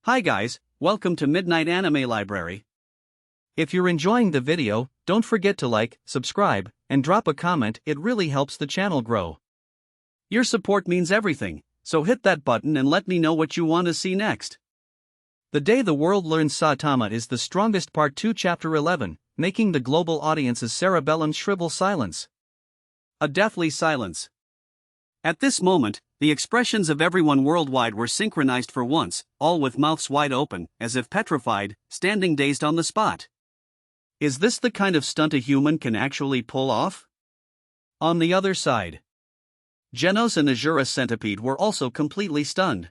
Hi guys, welcome to Midnight Anime Library. If you're enjoying the video, don't forget to like, subscribe, and drop a comment. It really helps the channel grow. Your support means everything, so hit that button and let me know what you want to see next. The Day the World Learns Saitama is the strongest Part 2 Chapter 11, making the global audience's cerebellum shrivel silence. A deathly silence. At this moment, the expressions of everyone worldwide were synchronized for once, all with mouths wide open, as if petrified, standing dazed on the spot. Is this the kind of stunt a human can actually pull off? On the other side, Genos and Azura Centipede were also completely stunned.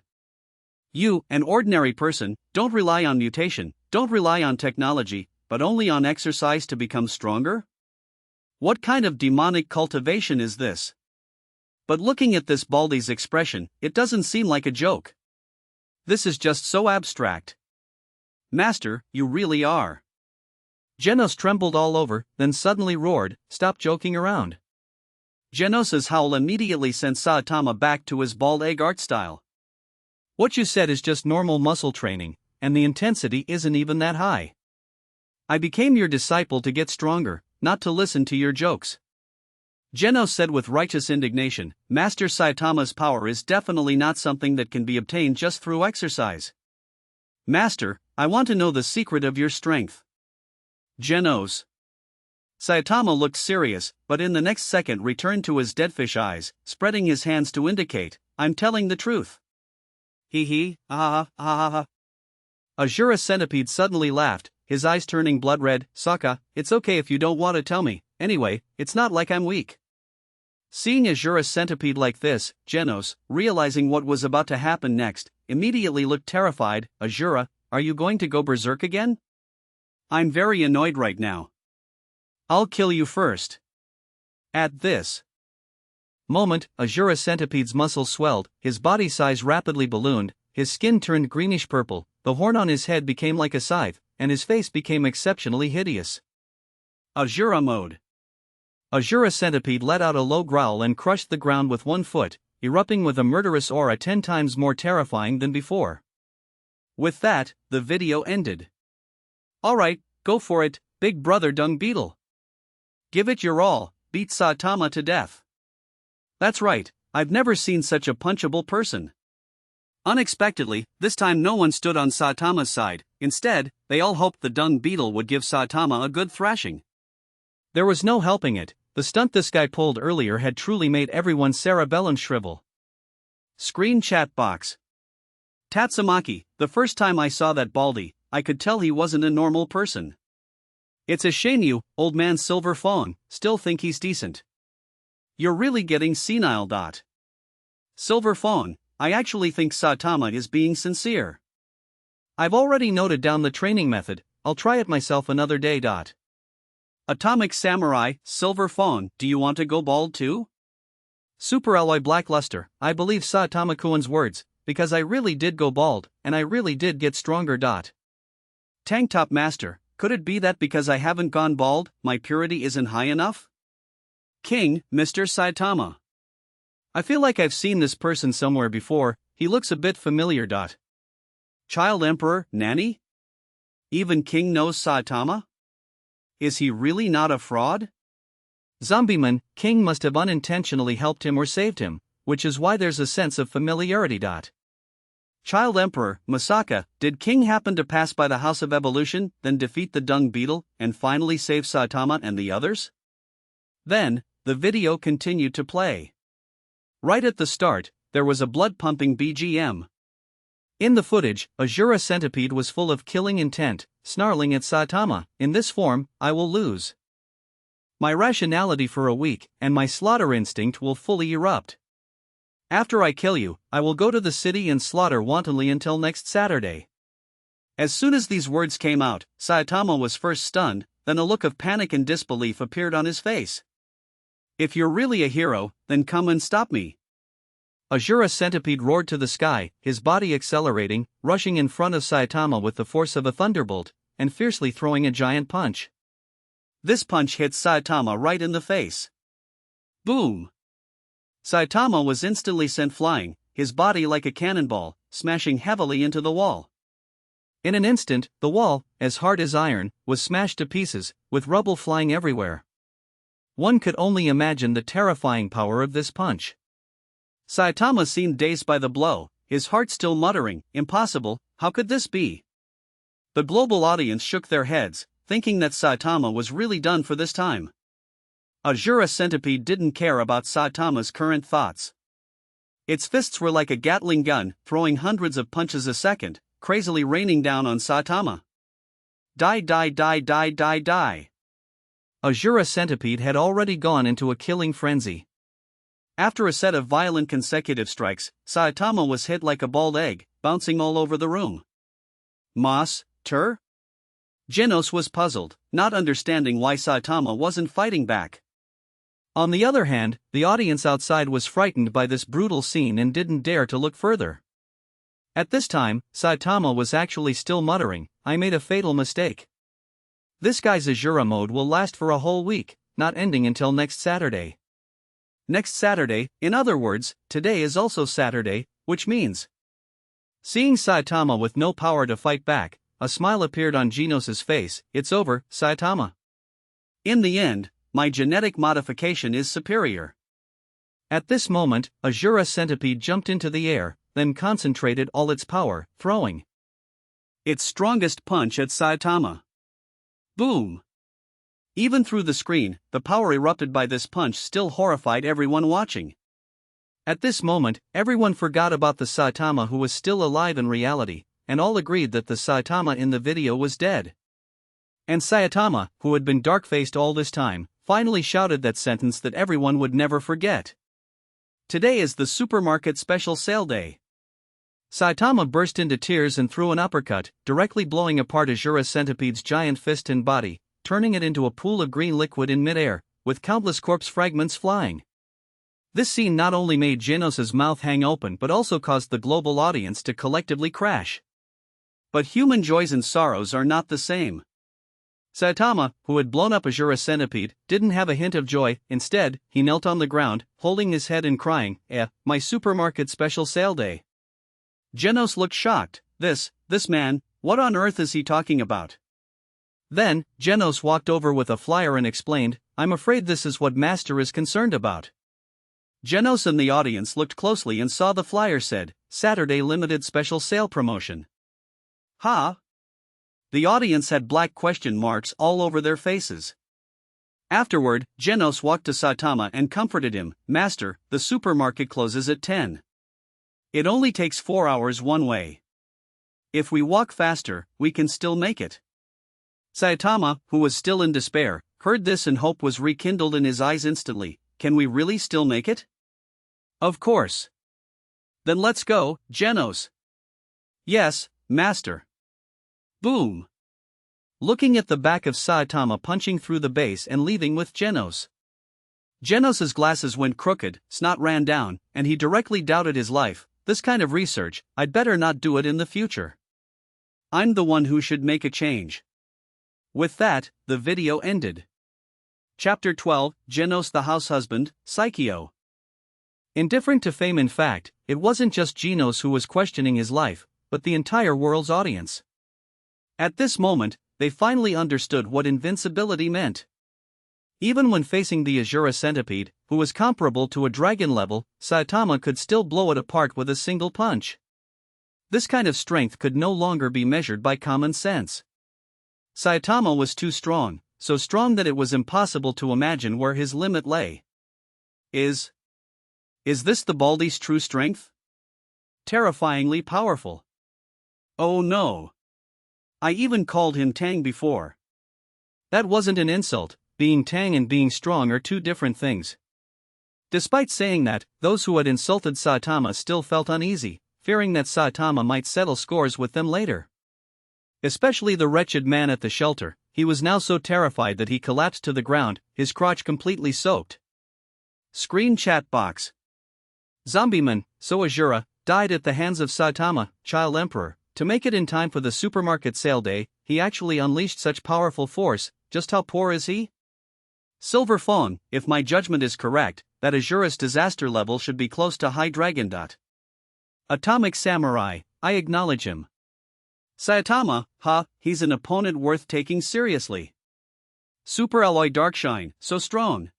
You, an ordinary person, don't rely on mutation, don't rely on technology, but only on exercise to become stronger? What kind of demonic cultivation is this? But looking at this Baldy's expression, it doesn't seem like a joke. This is just so abstract. Master, you really are. Genos trembled all over, then suddenly roared, "Stop joking around." Genos's howl immediately sent Saitama back to his bald egg art style. What you said is just normal muscle training, and the intensity isn't even that high. I became your disciple to get stronger, not to listen to your jokes. Genos said with righteous indignation, Master Saitama's power is definitely not something that can be obtained just through exercise. Master, I want to know the secret of your strength. Genos. Saitama looked serious, but in the next second returned to his deadfish eyes, spreading his hands to indicate, I'm telling the truth. Hee ha ha ha. Azura Centipede suddenly laughed, his eyes turning blood red. Sokka, it's okay if you don't want to tell me, anyway, it's not like I'm weak. Seeing Azura Centipede like this, Genos, realizing what was about to happen next, immediately looked terrified. Azura, are you going to go berserk again? I'm very annoyed right now. I'll kill you first. At this moment, Azura Centipede's muscles swelled, his body size rapidly ballooned, his skin turned greenish purple, the horn on his head became like a scythe, and his face became exceptionally hideous. Azura mode. Azura Centipede let out a low growl and crushed the ground with one foot, erupting with a murderous aura 10 times more terrifying than before. With that, the video ended. Alright, go for it, big brother dung beetle. Give it your all, beat Saitama to death. That's right, I've never seen such a punchable person. Unexpectedly, this time no one stood on Saitama's side. Instead, they all hoped the dung beetle would give Saitama a good thrashing. There was no helping it, the stunt this guy pulled earlier had truly made everyone's cerebellum shrivel. Screen chat box. Tatsumaki, the first time I saw that Baldy, I could tell he wasn't a normal person. It's a shame you, old man Silver Fawn, still think he's decent. You're really getting senile. Silver Fawn, I actually think Saitama is being sincere. I've already noted down the training method, I'll try it myself another day. Atomic Samurai, Silver Fawn, do you want to go bald too? Super Alloy Blackluster, I believe Saitama-kun's words, because I really did go bald, and I really did get stronger. Tank Top Master, could it be that because I haven't gone bald, my purity isn't high enough? King, Mr. Saitama. I feel like I've seen this person somewhere before, he looks a bit familiar. Child Emperor, Nanny? Even King knows Saitama? Is he really not a fraud? Zombieman, King must have unintentionally helped him or saved him, which is why there's a sense of familiarity. Child Emperor, Masaka, did King happen to pass by the House of Evolution, then defeat the dung beetle, and finally save Saitama and the others? Then, the video continued to play. Right at the start, there was a blood-pumping BGM. In the footage, Azura Centipede was full of killing intent, snarling at Saitama, in this form, I will lose my rationality for a week, and my slaughter instinct will fully erupt. After I kill you, I will go to the city and slaughter wantonly until next Saturday. As soon as these words came out, Saitama was first stunned, then a look of panic and disbelief appeared on his face. If you're really a hero, then come and stop me. Azura Centipede roared to the sky, his body accelerating, rushing in front of Saitama with the force of a thunderbolt, and fiercely throwing a giant punch. This punch hit Saitama right in the face. Boom! Saitama was instantly sent flying, his body like a cannonball, smashing heavily into the wall. In an instant, the wall, as hard as iron, was smashed to pieces, with rubble flying everywhere. One could only imagine the terrifying power of this punch. Saitama seemed dazed by the blow, his heart still muttering, "Impossible, how could this be?" The global audience shook their heads, thinking that Saitama was really done for this time. Azura Centipede didn't care about Saitama's current thoughts. Its fists were like a Gatling gun, throwing hundreds of punches a second, crazily raining down on Saitama. Die, die, die, die, die, die. Azura Centipede had already gone into a killing frenzy. After a set of violent consecutive strikes, Saitama was hit like a bald egg, bouncing all over the room. Mas, Tur? Genos was puzzled, not understanding why Saitama wasn't fighting back. On the other hand, the audience outside was frightened by this brutal scene and didn't dare to look further. At this time, Saitama was actually still muttering, "I made a fatal mistake. This guy's Azura mode will last for a whole week, not ending until next Saturday." Next Saturday, in other words, today is also Saturday, which means. Seeing Saitama with no power to fight back, a smile appeared on Genos' face. "It's over, Saitama. In the end, my genetic modification is superior." At this moment, Azura Centipede jumped into the air, then concentrated all its power, throwing its strongest punch at Saitama. Boom! Even through the screen, the power erupted by this punch still horrified everyone watching. At this moment, everyone forgot about the Saitama who was still alive in reality, and all agreed that the Saitama in the video was dead. And Saitama, who had been dark-faced all this time, finally shouted that sentence that everyone would never forget. "Today is the supermarket special sale day." Saitama burst into tears and threw an uppercut, directly blowing apart Azura Centipede's giant fist and body, turning it into a pool of green liquid in midair, with countless corpse fragments flying. This scene not only made Genos' mouth hang open but also caused the global audience to collectively crash. But human joys and sorrows are not the same. Saitama, who had blown up Azura Centipede, didn't have a hint of joy. Instead, he knelt on the ground, holding his head and crying, "My supermarket special sale day." Genos looked shocked. This man, what on earth is he talking about? Then, Genos walked over with a flyer and explained, "I'm afraid this is what Master is concerned about." Genos and the audience looked closely and saw the flyer said, "Saturday limited special sale promotion." Huh? The audience had black question marks all over their faces. Afterward, Genos walked to Saitama and comforted him, "Master, the supermarket closes at 10. It only takes 4 hours one way. If we walk faster, we can still make it." Saitama, who was still in despair, heard this and hope was rekindled in his eyes instantly. "Can we really still make it?" "Of course." "Then let's go, Genos." "Yes, Master." Boom! Looking at the back of Saitama punching through the base and leaving with Genos. Genos' glasses went crooked, snot ran down, and he directly doubted his life. "This kind of research, I'd better not do it in the future. I'm the one who should make a change." With that, the video ended. Chapter 12, Genos the House Husband, Psycho. Indifferent to fame, in fact, it wasn't just Genos who was questioning his life, but the entire world's audience. At this moment, they finally understood what invincibility meant. Even when facing the Azura Centipede, who was comparable to a dragon level, Saitama could still blow it apart with a single punch. This kind of strength could no longer be measured by common sense. Saitama was too strong, so strong that it was impossible to imagine where his limit lay. Is this the Baldy's true strength? Terrifyingly powerful. Oh no. I even called him Tang before. That wasn't an insult. Being Tang and being strong are two different things. Despite saying that, those who had insulted Saitama still felt uneasy, fearing that Saitama might settle scores with them later. Especially the wretched man at the shelter. He was now so terrified that he collapsed to the ground, his crotch completely soaked. Screen chat box. Zombieman, so Azura, died at the hands of Saitama, Child Emperor. To make it in time for the supermarket sale day, he actually unleashed such powerful force. Just how poor is he? Silver Phone, if my judgment is correct, that Azura's disaster level should be close to High Dragon. Atomic Samurai, I acknowledge him. Saitama, he's an opponent worth taking seriously. Super alloy Darkshine, so strong.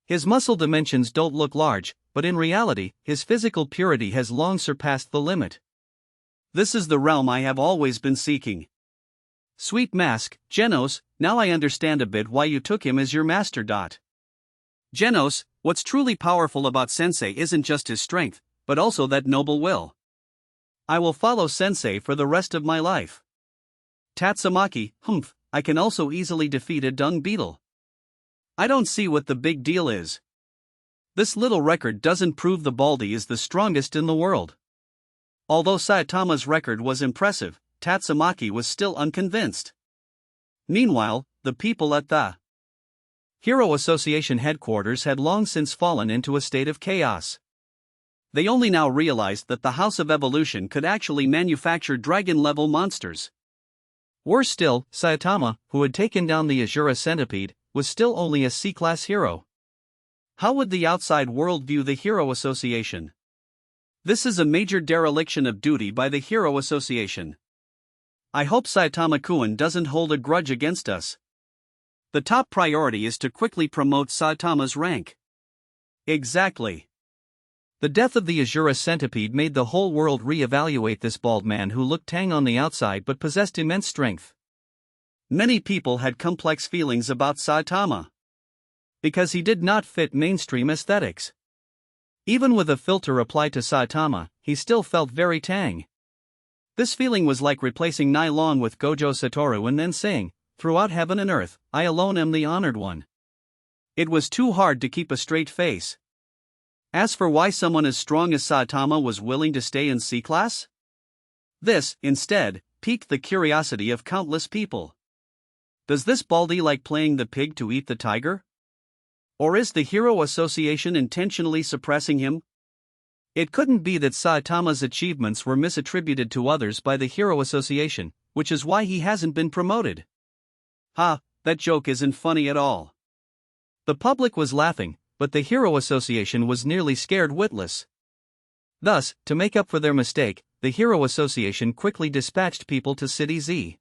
His muscle dimensions don't look large, but in reality, his physical purity has long surpassed the limit. This is the realm I have always been seeking. Sweet mask, Genos, now I understand a bit why you took him as your master. Genos, what's truly powerful about Sensei isn't just his strength, but also that noble will. I will follow Sensei for the rest of my life. Tatsumaki, I can also easily defeat a dung beetle. I don't see what the big deal is. This little record doesn't prove the Baldy is the strongest in the world. Although Saitama's record was impressive, Tatsumaki was still unconvinced. Meanwhile, the people at the Hero Association headquarters had long since fallen into a state of chaos. They only now realized that the House of Evolution could actually manufacture dragon-level monsters. Worse still, Saitama, who had taken down the Azura Centipede, was still only a C-class hero. How would the outside world view the Hero Association? This is a major dereliction of duty by the Hero Association. I hope Saitama-kun doesn't hold a grudge against us. The top priority is to quickly promote Saitama's rank. Exactly. The death of the Azura Centipede made the whole world re-evaluate this bald man who looked tang on the outside but possessed immense strength. Many people had complex feelings about Saitama. Because he did not fit mainstream aesthetics. Even with a filter applied to Saitama, he still felt very tang. This feeling was like replacing nylon with Gojo Satoru and then saying, "Throughout heaven and earth, I alone am the honored one." It was too hard to keep a straight face. As for why someone as strong as Saitama was willing to stay in C-class? This, instead, piqued the curiosity of countless people. Does this Baldy like playing the pig to eat the tiger? Or is the Hero Association intentionally suppressing him? It couldn't be that Saitama's achievements were misattributed to others by the Hero Association, which is why he hasn't been promoted. That joke isn't funny at all. The public was laughing, but the Hero Association was nearly scared witless. Thus, to make up for their mistake, the Hero Association quickly dispatched people to City Z.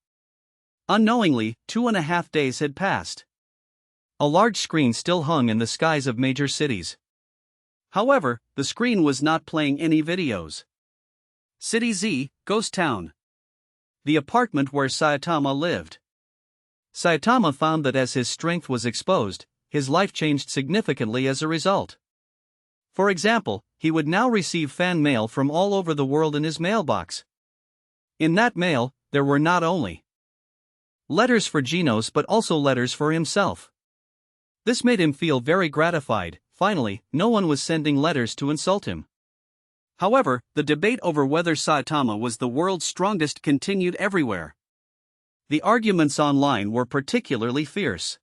Unknowingly, 2.5 days had passed. A large screen still hung in the skies of major cities. However, the screen was not playing any videos. City Z, Ghost Town. The apartment where Saitama lived. Saitama found that as his strength was exposed, his life changed significantly as a result. For example, he would now receive fan mail from all over the world in his mailbox. In that mail, there were not only letters for Genos but also letters for himself. This made him feel very gratified. Finally, no one was sending letters to insult him. However, the debate over whether Saitama was the world's strongest continued everywhere. The arguments online were particularly fierce.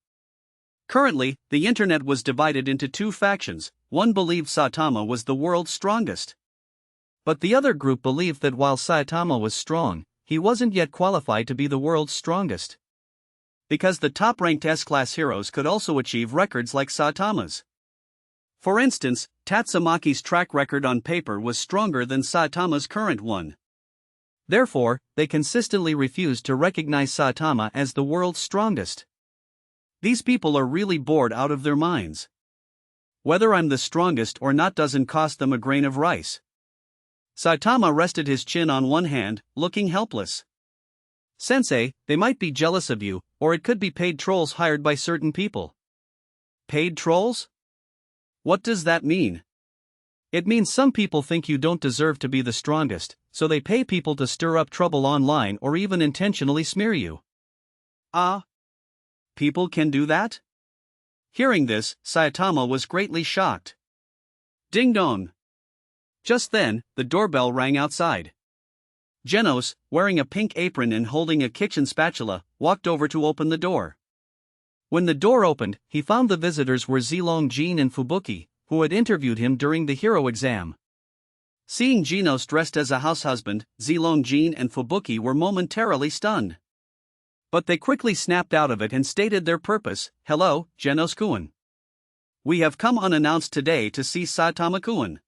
Currently, the internet was divided into two factions. One believed Saitama was the world's strongest. But the other group believed that while Saitama was strong, he wasn't yet qualified to be the world's strongest. Because the top-ranked S-class heroes could also achieve records like Saitama's. For instance, Tatsumaki's track record on paper was stronger than Saitama's current one. Therefore, they consistently refused to recognize Saitama as the world's strongest. These people are really bored out of their minds. Whether I'm the strongest or not doesn't cost them a grain of rice. Saitama rested his chin on one hand, looking helpless. Sensei, they might be jealous of you, or it could be paid trolls hired by certain people. Paid trolls? What does that mean? It means some people think you don't deserve to be the strongest, so they pay people to stir up trouble online or even intentionally smear you. People can do that? Hearing this, Saitama was greatly shocked. Ding dong! Just then, the doorbell rang outside. Genos, wearing a pink apron and holding a kitchen spatula, walked over to open the door. When the door opened, he found the visitors were Zilong Jin and Fubuki, who had interviewed him during the hero exam. Seeing Genos dressed as a house husband, Zilong Jin and Fubuki were momentarily stunned. But they quickly snapped out of it and stated their purpose. "Hello, Genos-kun. We have come unannounced today to see Saitama-kun."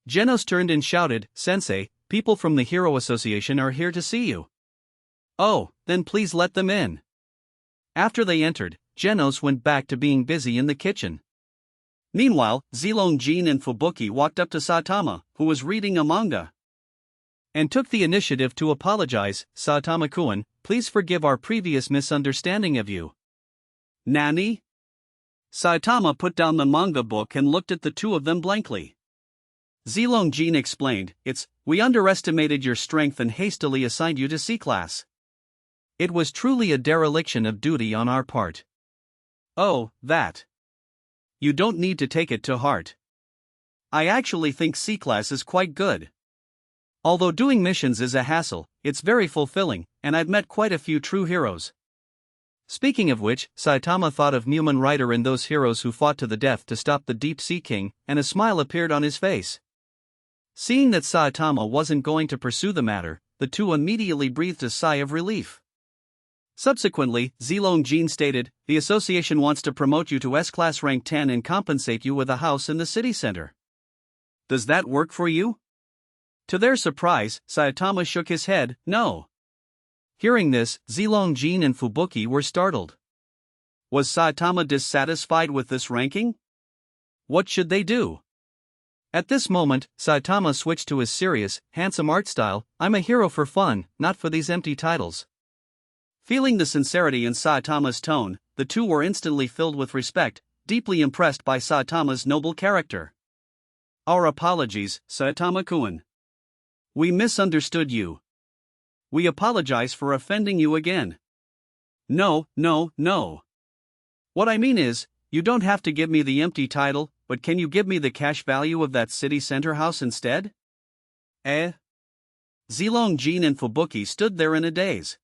Genos turned and shouted, "Sensei, people from the Hero Association are here to see you." Oh, then please let them in. After they entered, Genos went back to being busy in the kitchen. Meanwhile, Zilong-jin and Fubuki walked up to Saitama, who was reading a manga, and took the initiative to apologize. Saitama-kun, please forgive our previous misunderstanding of you. Nani? Saitama put down the manga book and looked at the two of them blankly. Zilong-jin explained, we underestimated your strength and hastily assigned you to C-class. It was truly a dereliction of duty on our part. Oh, that. You don't need to take it to heart. I actually think C-class is quite good. Although doing missions is a hassle, it's very fulfilling, and I've met quite a few true heroes. Speaking of which, Saitama thought of Mumen Rider and those heroes who fought to the death to stop the Deep Sea King, and a smile appeared on his face. Seeing that Saitama wasn't going to pursue the matter, the two immediately breathed a sigh of relief. Subsequently, Zilong-jin stated, the association wants to promote you to S-Class rank 10 and compensate you with a house in the city center. Does that work for you? To their surprise, Saitama shook his head, no. Hearing this, Zilong-jin and Fubuki were startled. Was Saitama dissatisfied with this ranking? What should they do? At this moment, Saitama switched to his serious, handsome art style. I'm a hero for fun, not for these empty titles. Feeling the sincerity in Saitama's tone, the two were instantly filled with respect, deeply impressed by Saitama's noble character. Our apologies, Saitama-kun. We misunderstood you. We apologize for offending you again. No. What I mean is, you don't have to give me the empty title, but can you give me the cash value of that city center house instead? Zilong-jin and Fubuki stood there in a daze.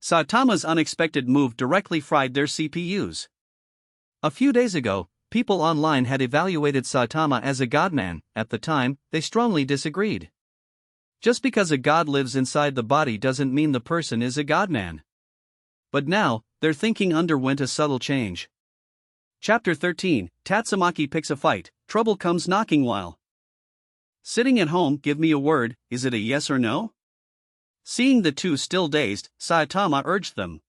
Saitama's unexpected move directly fried their CPUs. A few days ago, people online had evaluated Saitama as a godman. At the time, they strongly disagreed. Just because a god lives inside the body doesn't mean the person is a godman. But now, their thinking underwent a subtle change. Chapter 13, Tatsumaki picks a fight, trouble comes knocking while sitting at home. Give me a word, is it a yes or no? Seeing the two still dazed, Saitama urged them.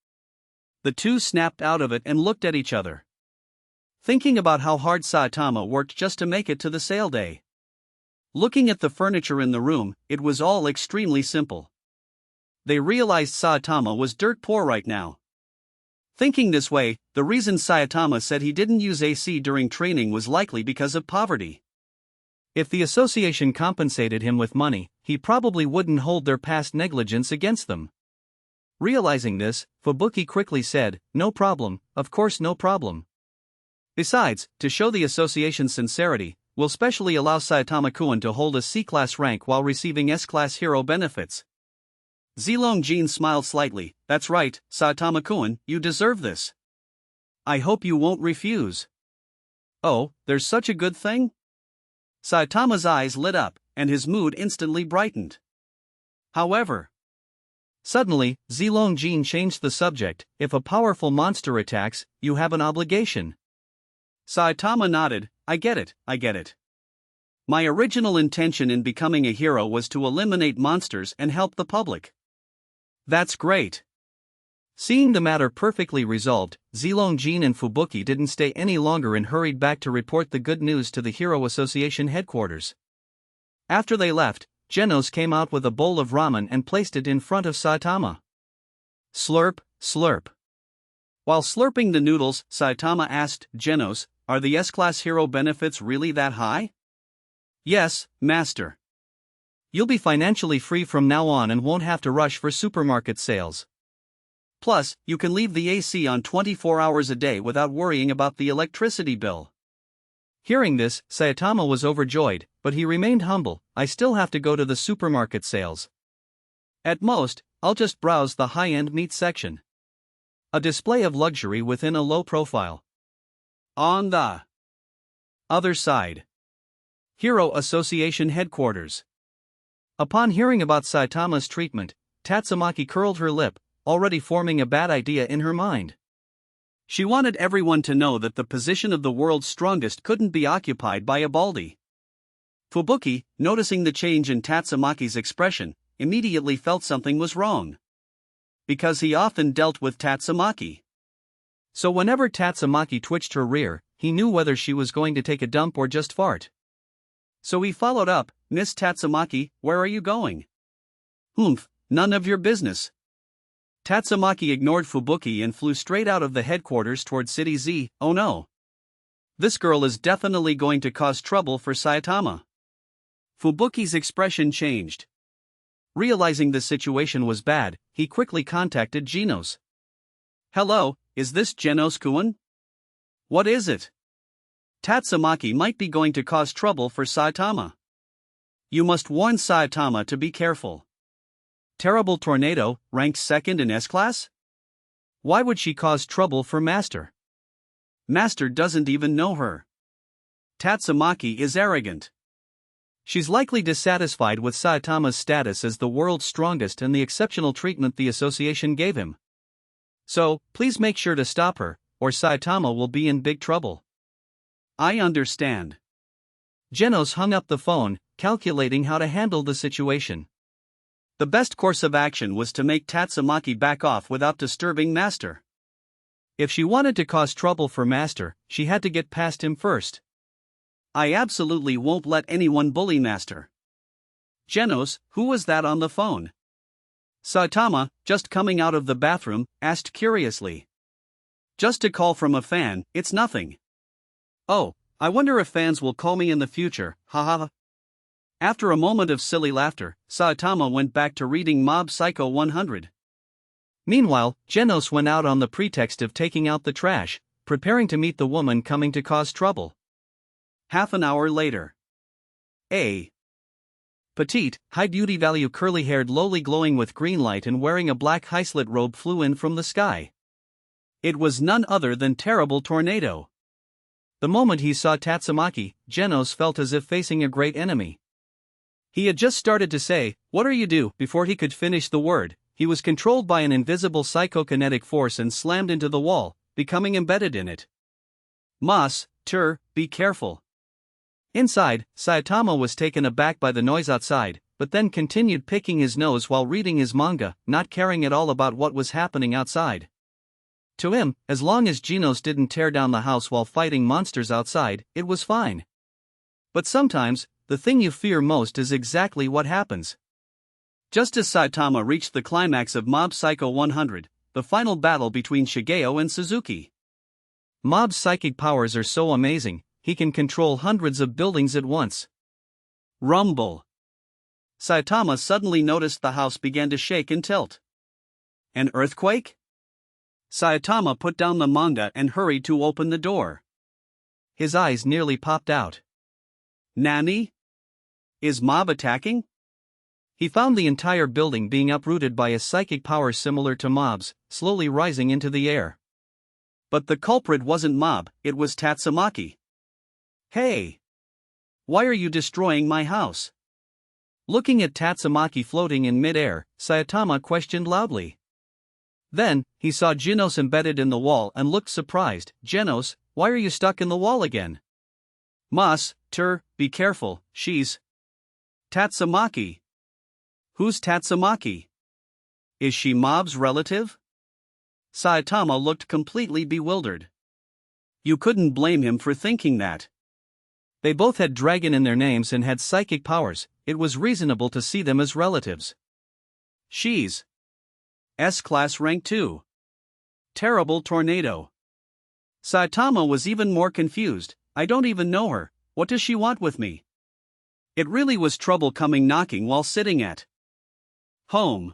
The two snapped out of it and looked at each other, thinking about how hard Saitama worked just to make it to the sale day. Looking at the furniture in the room, it was all extremely simple. They realized Saitama was dirt poor right now. Thinking this way, the reason Saitama said he didn't use AC during training was likely because of poverty. If the association compensated him with money, he probably wouldn't hold their past negligence against them. Realizing this, Fubuki quickly said, no problem, of course no problem. Besides, to show the association's sincerity, we'll specially allow Saitama-kun to hold a C-class rank while receiving S-class hero benefits. Zilong-jin smiled slightly. That's right, Saitama-kun, you deserve this. I hope you won't refuse. Oh, there's such a good thing? Saitama's eyes lit up, and his mood instantly brightened. However, suddenly, Zilong-jin changed the subject. If a powerful monster attacks, you have an obligation. Saitama nodded. I get it. My original intention in becoming a hero was to eliminate monsters and help the public. That's great. Seeing the matter perfectly resolved, Zilong-jin and Fubuki didn't stay any longer and hurried back to report the good news to the Hero Association headquarters. After they left, Genos came out with a bowl of ramen and placed it in front of Saitama. Slurp, slurp. While slurping the noodles, Saitama asked Genos, are the S-Class hero benefits really that high? Yes, master. You'll be financially free from now on and won't have to rush for supermarket sales. Plus, you can leave the AC on 24 hours a day without worrying about the electricity bill. Hearing this, Saitama was overjoyed, but he remained humble. I still have to go to the supermarket sales. At most, I'll just browse the high-end meat section. A display of luxury within a low profile. On the other side, Hero Association headquarters. Upon hearing about Saitama's treatment, Tatsumaki curled her lip, already forming a bad idea in her mind. She wanted everyone to know that the position of the world's strongest couldn't be occupied by a baldy. Fubuki, noticing the change in Tatsumaki's expression, immediately felt something was wrong. because he often dealt with Tatsumaki. So whenever Tatsumaki twitched her rear, he knew whether she was going to take a dump or just fart. So he followed up, "Miss Tatsumaki, where are you going?" "Humph, none of your business." Tatsumaki ignored Fubuki and flew straight out of the headquarters toward City Z. Oh no. This girl is definitely going to cause trouble for Saitama. Fubuki's expression changed. Realizing the situation was bad, he quickly contacted Genos. "Hello, is this Genos-kun? What is it?" "Tatsumaki might be going to cause trouble for Saitama. You must warn Saitama to be careful." Terrible Tornado, ranked second in S-Class? Why would she cause trouble for Master? Master doesn't even know her. Tatsumaki is arrogant. She's likely dissatisfied with Saitama's status as the world's strongest and the exceptional treatment the association gave him. So, please make sure to stop her, or Saitama will be in big trouble. I understand. Genos hung up the phone, calculating how to handle the situation. The best course of action was to make Tatsumaki back off without disturbing Master. If she wanted to cause trouble for Master, she had to get past him first. I absolutely won't let anyone bully Master. Genos, who was that on the phone? Saitama, just coming out of the bathroom, asked curiously. Just a call from a fan, it's nothing. Oh, I wonder if fans will call me in the future, haha. After a moment of silly laughter, Saitama went back to reading Mob Psycho 100. Meanwhile, Genos went out on the pretext of taking out the trash, preparing to meet the woman coming to cause trouble. Half an hour later. A petite, high-beauty value curly-haired lowly glowing with green light and wearing a black high-slit robe flew in from the sky. It was none other than Terrible Tornado. The moment he saw Tatsumaki, Genos felt as if facing a great enemy. He had just started to say, "What are you do?" before he could finish the word. He was controlled by an invisible psychokinetic force and slammed into the wall, becoming embedded in it. Be careful. Inside, Saitama was taken aback by the noise outside, but then continued picking his nose while reading his manga, not caring at all about what was happening outside. To him, as long as Genos didn't tear down the house while fighting monsters outside, it was fine. But sometimes, the thing you fear most is exactly what happens. Just as Saitama reached the climax of Mob Psycho 100, the final battle between Shigeo and Suzuki. Mob's psychic powers are so amazing, he can control hundreds of buildings at once. Rumble. Saitama suddenly noticed the house began to shake and tilt. An earthquake? Saitama put down the manga and hurried to open the door. His eyes nearly popped out. Nani? Is Mob attacking? He found the entire building being uprooted by a psychic power similar to Mob's, slowly rising into the air. But the culprit wasn't Mob, it was Tatsumaki. Hey! Why are you destroying my house? Looking at Tatsumaki floating in mid-air, Saitama questioned loudly. Then, he saw Genos embedded in the wall and looked surprised. "Genos, why are you stuck in the wall again?" Be careful, she's Tatsumaki. Who's Tatsumaki? Is she Mob's relative? Saitama looked completely bewildered. You couldn't blame him for thinking that. They both had dragon in their names and had psychic powers, it was reasonable to see them as relatives. She's S-Class rank 2. Terrible Tornado. Saitama was even more confused. I don't even know her, what does she want with me? It really was trouble coming knocking while sitting at home.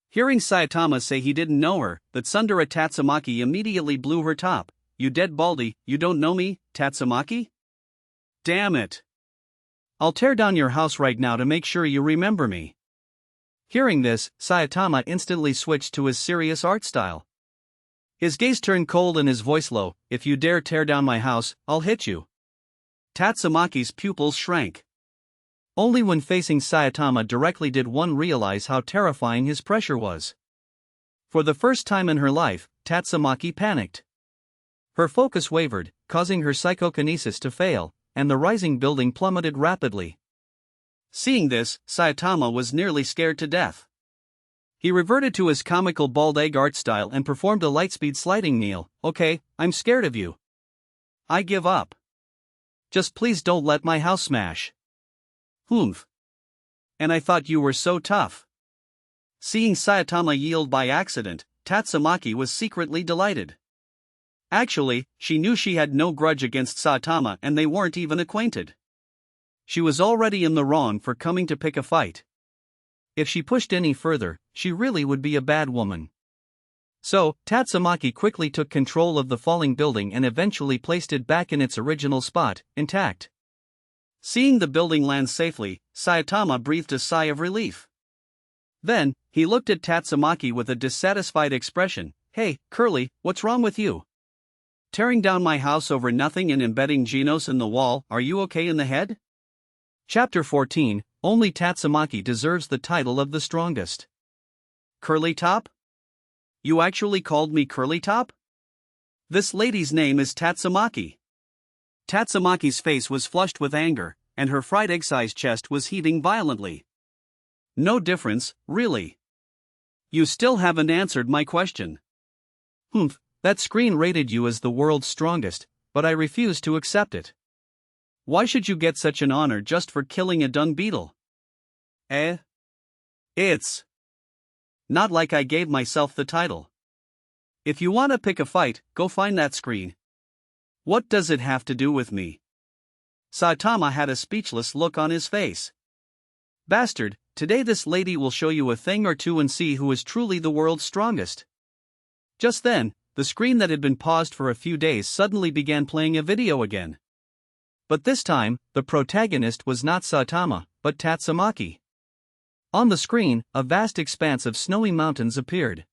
Hearing Saitama say he didn't know her, that Tsundere Tatsumaki immediately blew her top. You dead baldy, you don't know me, Tatsumaki? Damn it. I'll tear down your house right now to make sure you remember me. Hearing this, Saitama instantly switched to his serious art style. His gaze turned cold and his voice low. If you dare tear down my house, I'll hit you. Tatsumaki's pupils shrank. Only when facing Saitama directly did one realize how terrifying his pressure was. For the first time in her life, Tatsumaki panicked. Her focus wavered, causing her psychokinesis to fail, and the rising building plummeted rapidly. Seeing this, Saitama was nearly scared to death. He reverted to his comical bald egg art style and performed a lightspeed sliding kneel. Okay, I'm scared of you. I give up. Just please don't let my house smash. Humph. And I thought you were so tough. Seeing Saitama yield by accident, Tatsumaki was secretly delighted. Actually, she knew she had no grudge against Saitama and they weren't even acquainted. She was already in the wrong for coming to pick a fight. If she pushed any further, she really would be a bad woman. So, Tatsumaki quickly took control of the falling building and eventually placed it back in its original spot, intact. Seeing the building land safely, Saitama breathed a sigh of relief. Then, he looked at Tatsumaki with a dissatisfied expression. Hey, Curly, what's wrong with you? Tearing down my house over nothing and embedding Genos in the wall, are you okay in the head? Chapter 14, Only Tatsumaki deserves the title of the strongest. Curly Top? You actually called me Curly Top? This lady's name is Tatsumaki. Tatsumaki's face was flushed with anger, and her fried egg-sized chest was heaving violently. No difference, really. You still haven't answered my question. Humph, that screen rated you as the world's strongest, but I refuse to accept it. Why should you get such an honor just for killing a dung beetle? It's not like I gave myself the title. If you want to pick a fight, go find that screen. What does it have to do with me? Saitama had a speechless look on his face. Bastard, today this lady will show you a thing or two and see who is truly the world's strongest. Just then, the screen that had been paused for a few days suddenly began playing a video again. But this time, the protagonist was not Saitama, but Tatsumaki. On the screen, a vast expanse of snowy mountains appeared.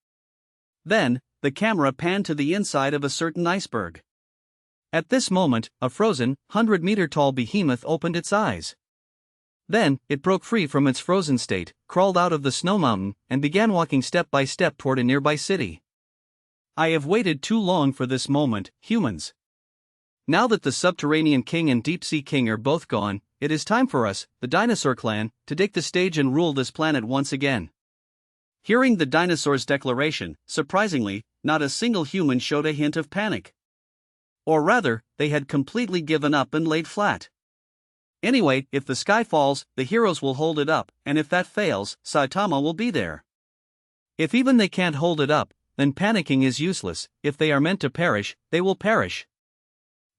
Then, the camera panned to the inside of a certain iceberg. At this moment, a frozen, 100-meter-tall behemoth opened its eyes. Then, it broke free from its frozen state, crawled out of the snow mountain, and began walking step by step toward a nearby city. I have waited too long for this moment, humans. Now that the subterranean king and deep-sea king are both gone, it is time for us, the dinosaur clan, to take the stage and rule this planet once again. Hearing the dinosaur's declaration, surprisingly, not a single human showed a hint of panic. Or rather, they had completely given up and laid flat. Anyway, if the sky falls, the heroes will hold it up, and if that fails, Saitama will be there. If even they can't hold it up, then panicking is useless. If they are meant to perish, they will perish.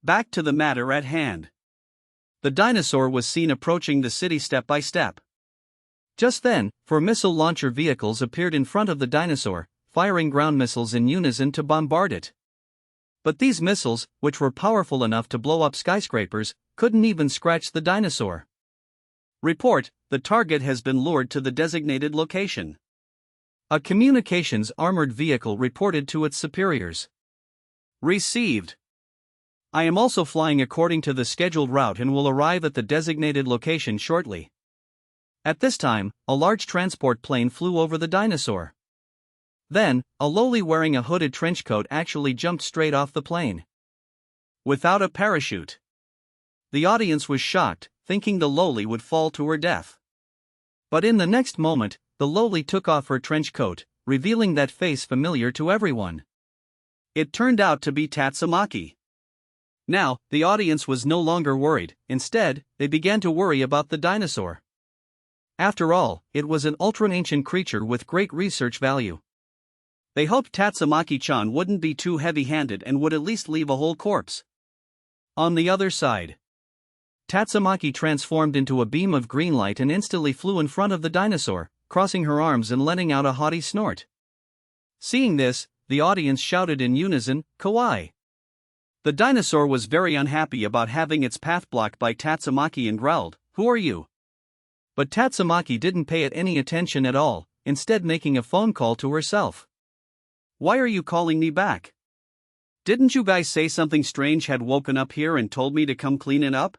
Back to the matter at hand. The dinosaur was seen approaching the city step by step. Just then, 4 missile launcher vehicles appeared in front of the dinosaur, firing ground missiles in unison to bombard it. But these missiles, which were powerful enough to blow up skyscrapers, couldn't even scratch the dinosaur. Report, the target has been lured to the designated location. A communications armored vehicle reported to its superiors. Received. I am also flying according to the scheduled route and will arrive at the designated location shortly. At this time, a large transport plane flew over the dinosaur. Then, a lowly wearing a hooded trench coat actually jumped straight off the plane. Without a parachute. The audience was shocked, thinking the lowly would fall to her death. But in the next moment, the lowly took off her trench coat, revealing that face familiar to everyone. It turned out to be Tatsumaki. Now, the audience was no longer worried. Instead, they began to worry about the dinosaur. After all, it was an ultra-ancient creature with great research value. They hoped Tatsumaki-chan wouldn't be too heavy-handed and would at least leave a whole corpse. On the other side, Tatsumaki transformed into a beam of green light and instantly flew in front of the dinosaur, crossing her arms and letting out a haughty snort. Seeing this, the audience shouted in unison, "Kawaii!" The dinosaur was very unhappy about having its path blocked by Tatsumaki and growled, "Who are you?" But Tatsumaki didn't pay it any attention at all, instead making a phone call to herself. "Why are you calling me back? Didn't you guys say something strange had woken up here and told me to come clean it up?"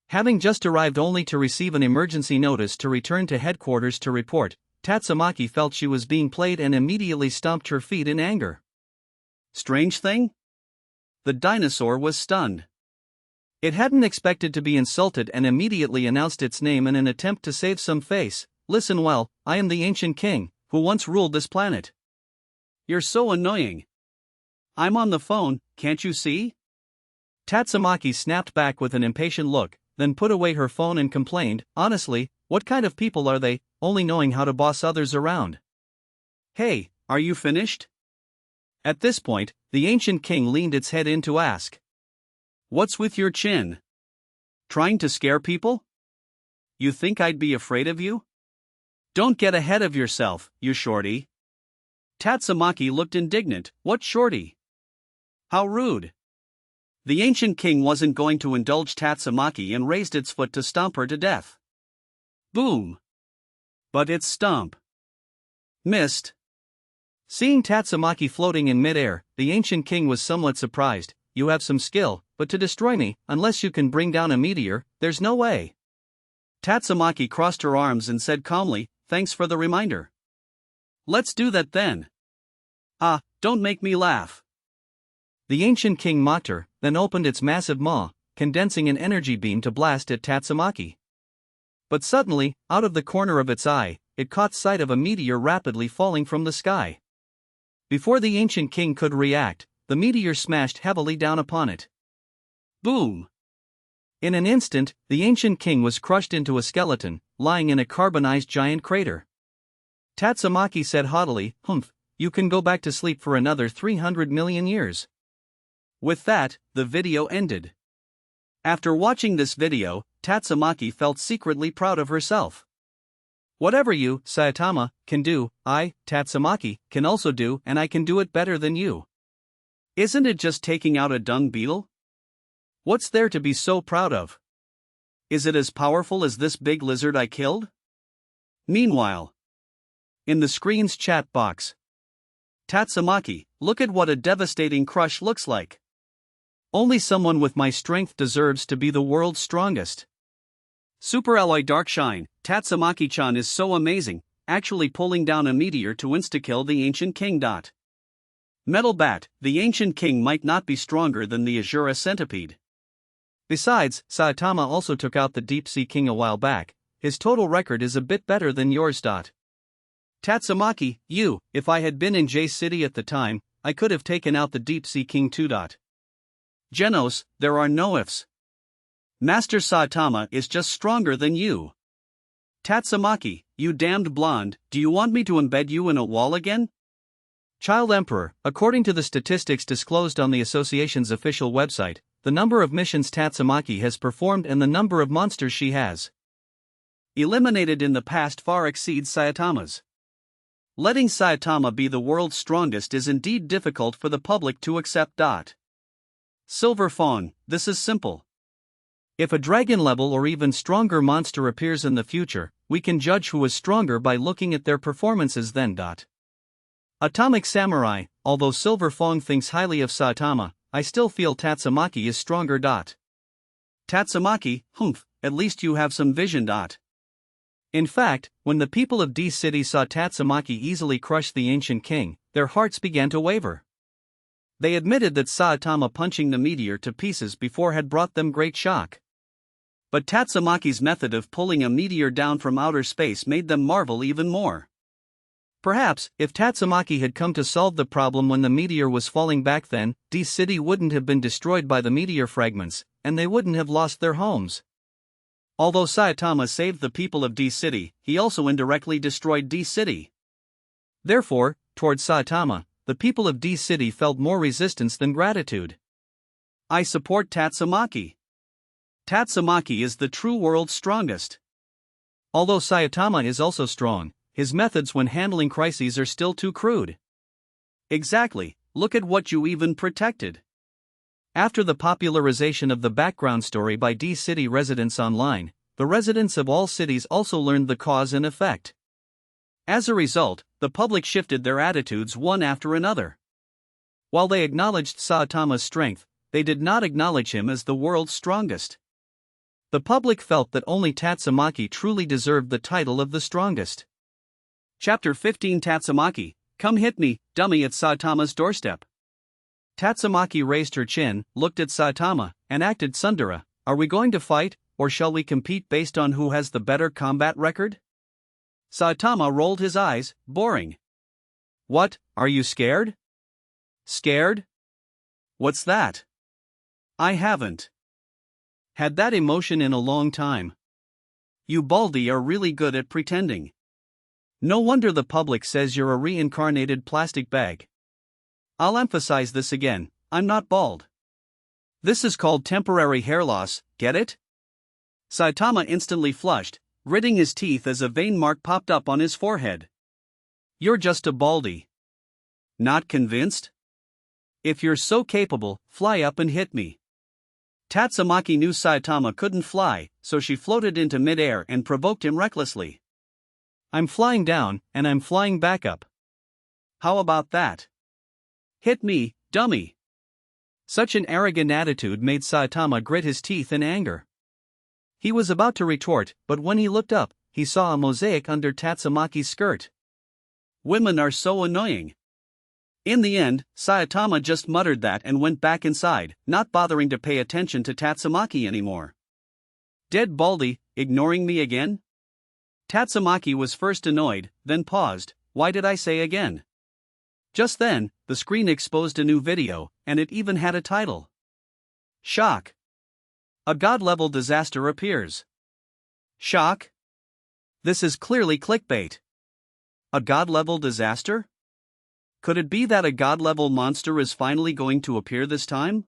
Having just arrived only to receive an emergency notice to return to headquarters to report, Tatsumaki felt she was being played and immediately stomped her feet in anger. Strange thing? The dinosaur was stunned. It hadn't expected to be insulted and immediately announced its name in an attempt to save some face. "Listen well, I am the ancient king, who once ruled this planet. You're so annoying. I'm on the phone, can't you see? Tatsumaki snapped back with an impatient look, then put away her phone and complained, honestly, what kind of people are they, only knowing how to boss others around? Hey, are you finished? At this point, the ancient king leaned its head in to ask. What's with your chin? Trying to scare people? You think I'd be afraid of you? Don't get ahead of yourself, you shorty. Tatsumaki looked indignant. What shorty? How rude. The ancient king wasn't going to indulge Tatsumaki and raised its foot to stomp her to death. Boom. But its stomp missed. Seeing Tatsumaki floating in midair, the ancient king was somewhat surprised. You have some skill, but to destroy me, unless you can bring down a meteor, there's no way. Tatsumaki crossed her arms and said calmly, thanks for the reminder. Let's do that then. Ah, don't make me laugh. The ancient king mocked her, then opened its massive maw, condensing an energy beam to blast at Tatsumaki. But suddenly, out of the corner of its eye, it caught sight of a meteor rapidly falling from the sky. Before the ancient king could react, the meteor smashed heavily down upon it. Boom! In an instant, the ancient king was crushed into a skeleton, lying in a carbonized giant crater. Tatsumaki said haughtily, "Humph, you can go back to sleep for another 300 million years." With that, the video ended. After watching this video, Tatsumaki felt secretly proud of herself. Whatever you, Saitama, can do, I, Tatsumaki, can also do, and I can do it better than you. Isn't it just taking out a dung beetle? What's there to be so proud of? Is it as powerful as this big lizard I killed? Meanwhile, in the screen's chat box, Tatsumaki, look at what a devastating crush looks like. Only someone with my strength deserves to be the world's strongest. Super Alloy Darkshine, Tatsumaki-chan is so amazing, actually pulling down a meteor to insta-kill the ancient king. Metal Bat, the ancient king might not be stronger than the Azura Centipede. Besides, Saitama also took out the Deep Sea King a while back. His total record is a bit better than yours. Tatsumaki, if I had been in J City at the time, I could have taken out the Deep Sea King too. Genos, there are no ifs. Master Saitama is just stronger than you. Tatsumaki, you damned blonde, do you want me to embed you in a wall again? Child Emperor, according to the statistics disclosed on the association's official website, the number of missions Tatsumaki has performed and the number of monsters she has eliminated in the past far exceeds Saitama's. Letting Saitama be the world's strongest is indeed difficult for the public to accept. Silver Fawn, this is simple. If a dragon level or even stronger monster appears in the future, we can judge who is stronger by looking at their performances then. Atomic Samurai, although Silver Fong thinks highly of Saitama, I still feel Tatsumaki is stronger. Tatsumaki, humph, at least you have some vision. In fact, when the people of D City saw Tatsumaki easily crush the ancient king, their hearts began to waver. They admitted that Saitama punching the meteor to pieces before had brought them great shock. But Tatsumaki's method of pulling a meteor down from outer space made them marvel even more. Perhaps, if Tatsumaki had come to solve the problem when the meteor was falling back then, D City wouldn't have been destroyed by the meteor fragments, and they wouldn't have lost their homes. Although Saitama saved the people of D City, he also indirectly destroyed D City. Therefore, towards Saitama, the people of D City felt more resistance than gratitude. I support Tatsumaki. Tatsumaki is the true world's strongest. Although Saitama is also strong, his methods when handling crises are still too crude. Exactly, look at what you even protected. After the popularization of the background story by D City residents online, the residents of all cities also learned the cause and effect. As a result, the public shifted their attitudes one after another. While they acknowledged Saitama's strength, they did not acknowledge him as the world's strongest. The public felt that only Tatsumaki truly deserved the title of the strongest. Chapter 15 Tatsumaki, come hit me, dummy at Saitama's doorstep. Tatsumaki raised her chin, looked at Saitama, and acted tsundere. Are we going to fight, or shall we compete based on who has the better combat record? Saitama rolled his eyes, boring. What, are you scared? Scared? What's that? I haven't had that emotion in a long time. You Baldy are really good at pretending. No wonder the public says you're a reincarnated plastic bag. I'll emphasize this again, I'm not bald. This is called temporary hair loss, get it? Saitama instantly flushed, gritting his teeth as a vein mark popped up on his forehead. You're just a baldy. Not convinced? If you're so capable, fly up and hit me. Tatsumaki knew Saitama couldn't fly, so she floated into mid-air and provoked him recklessly. I'm flying down, and I'm flying back up. How about that? Hit me, dummy. Such an arrogant attitude made Saitama grit his teeth in anger. He was about to retort, but when he looked up, he saw a mosaic under Tatsumaki's skirt. Women are so annoying. In the end, Saitama just muttered that and went back inside, not bothering to pay attention to Tatsumaki anymore. Dead baldy, ignoring me again? Tatsumaki was first annoyed, then paused. Why did I say again? Just then, the screen exposed a new video, and it even had a title. Shock. A god-level disaster appears. Shock? This is clearly clickbait. A god-level disaster? Could it be that a god-level monster is finally going to appear this time?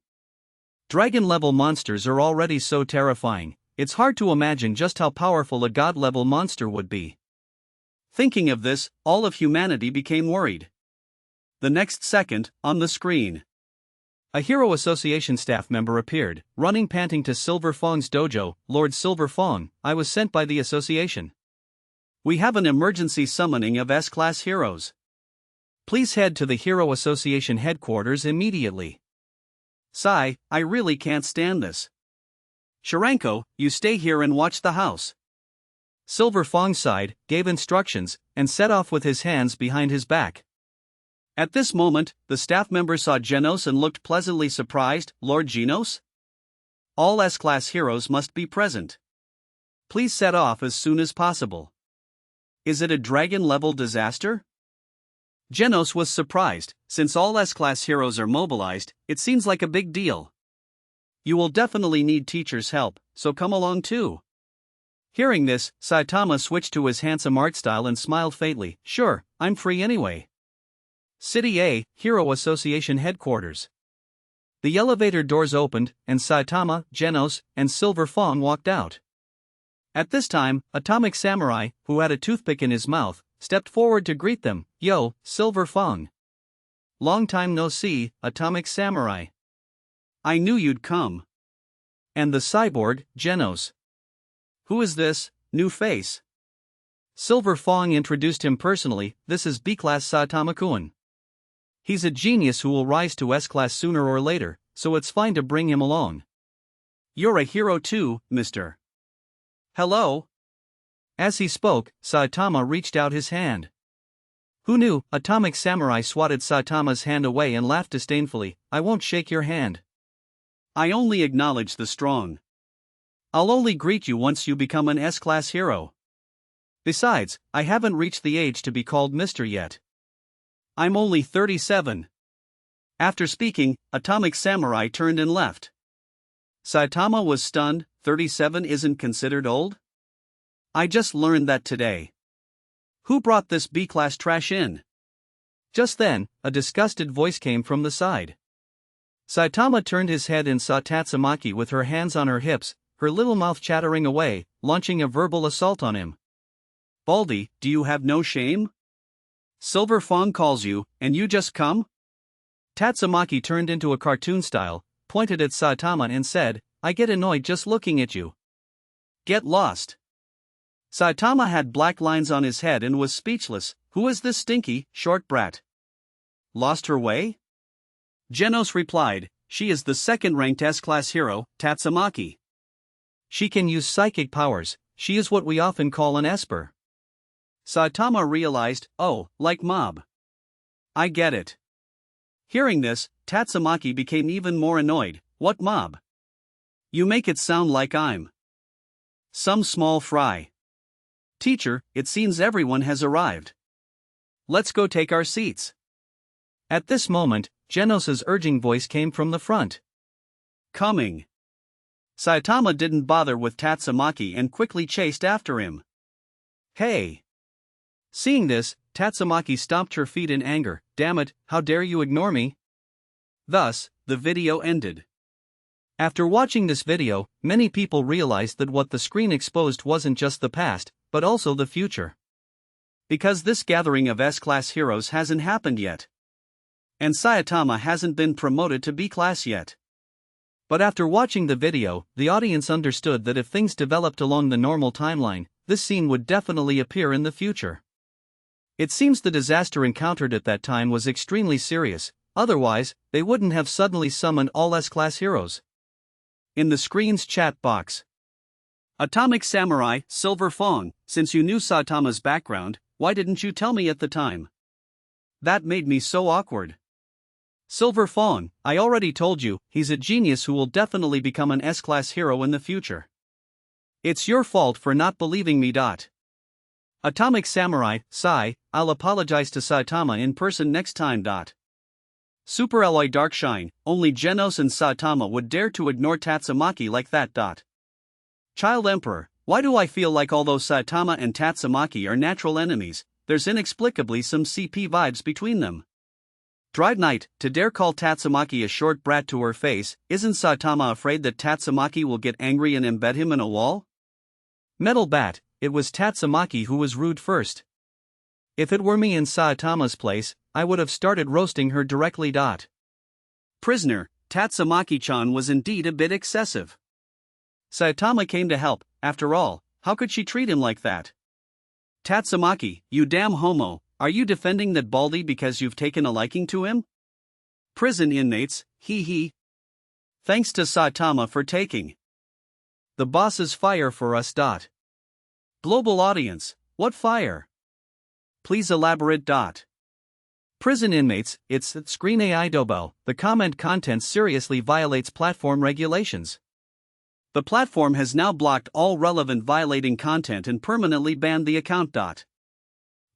Dragon-level monsters are already so terrifying, it's hard to imagine just how powerful a god-level monster would be. Thinking of this, all of humanity became worried. The next second, on the screen, a Hero Association staff member appeared, running panting to Silver Fong's dojo. Lord Silver Fong, I was sent by the association. We have an emergency summoning of S-class heroes. Please head to the Hero Association headquarters immediately. Sai, I really can't stand this. Shiranko, you stay here and watch the house. Silver Fong sighed, gave instructions, and set off with his hands behind his back. At this moment, the staff member saw Genos and looked pleasantly surprised. Lord Genos? All S-class heroes must be present. Please set off as soon as possible. Is it a dragon-level disaster? Genos was surprised. Since all S-class heroes are mobilized, it seems like a big deal. You will definitely need teacher's help, so come along too. Hearing this, Saitama switched to his handsome art style and smiled faintly. Sure, I'm free anyway. City A, Hero Association headquarters. The elevator doors opened, and Saitama, Genos, and Silver Fong walked out. At this time, Atomic Samurai, who had a toothpick in his mouth, stepped forward to greet them. Yo, Silver Fong. Long time no see, Atomic Samurai. I knew you'd come. And the cyborg, Genos. Who is this new face? Silver Fong introduced him personally. This is B-Class Saitama-kun. He's a genius who will rise to S-Class sooner or later, so it's fine to bring him along. You're a hero too, mister. Hello? As he spoke, Saitama reached out his hand. Who knew? Atomic Samurai swatted Saitama's hand away and laughed disdainfully. I won't shake your hand. I only acknowledge the strong. I'll only greet you once you become an S-Class hero. Besides, I haven't reached the age to be called Mr. yet. I'm only 37. After speaking, Atomic Samurai turned and left. Saitama was stunned. 37 isn't considered old? I just learned that today. Who brought this B-class trash in? Just then, a disgusted voice came from the side. Saitama turned his head and saw Tatsumaki with her hands on her hips, her little mouth chattering away, launching a verbal assault on him. Baldy, do you have no shame? Silver Fong calls you, and you just come? Tatsumaki turned into a cartoon style, pointed at Saitama and said, I get annoyed just looking at you. Get lost. Saitama had black lines on his head and was speechless. Who is this stinky, short brat? Lost her way? Genos replied, she is the second-ranked S-class hero, Tatsumaki. She can use psychic powers, she is what we often call an Esper. Saitama realized, oh, like mob. I get it. Hearing this, Tatsumaki became even more annoyed. What mob? You make it sound like I'm some small fry. Teacher, it seems everyone has arrived. Let's go take our seats. At this moment, Genos' urging voice came from the front. Coming. Saitama didn't bother with Tatsumaki and quickly chased after him. Hey! Seeing this, Tatsumaki stomped her feet in anger. Damn it, how dare you ignore me? Thus, the video ended. After watching this video, many people realized that what the screen exposed wasn't just the past, but also the future. Because this gathering of S-class heroes hasn't happened yet. And Saitama hasn't been promoted to B-class yet. But after watching the video, the audience understood that if things developed along the normal timeline, this scene would definitely appear in the future. It seems the disaster encountered at that time was extremely serious, otherwise, they wouldn't have suddenly summoned all S-class heroes. In the screen's chat box. Atomic Samurai, Silver Fawn, since you knew Saitama's background, why didn't you tell me at the time? That made me so awkward. Silver Fawn, I already told you, he's a genius who will definitely become an S-class hero in the future. It's your fault for not believing me. Atomic Samurai, Sai, I'll apologize to Saitama in person next time. Super Alloy Darkshine, only Genos and Saitama would dare to ignore Tatsumaki like that. Child Emperor, why do I feel like although Saitama and Tatsumaki are natural enemies, there's inexplicably some CP vibes between them? Dried Knight, to dare call Tatsumaki a short brat to her face, isn't Saitama afraid that Tatsumaki will get angry and embed him in a wall? Metal Bat, it was Tatsumaki who was rude first. If it were me in Saitama's place, I would have started roasting her directly. Prisoner, Tatsumaki-chan was indeed a bit excessive. Saitama came to help, after all, how could she treat him like that? Tatsumaki, you damn homo, are you defending that Baldy because you've taken a liking to him? Prison inmates, hee. Thanks to Saitama for taking the boss's fire for us. Global audience, what fire? Please elaborate. Prison inmates, it's Screen AI Dobo, the comment content seriously violates platform regulations. The platform has now blocked all relevant violating content and permanently banned the account.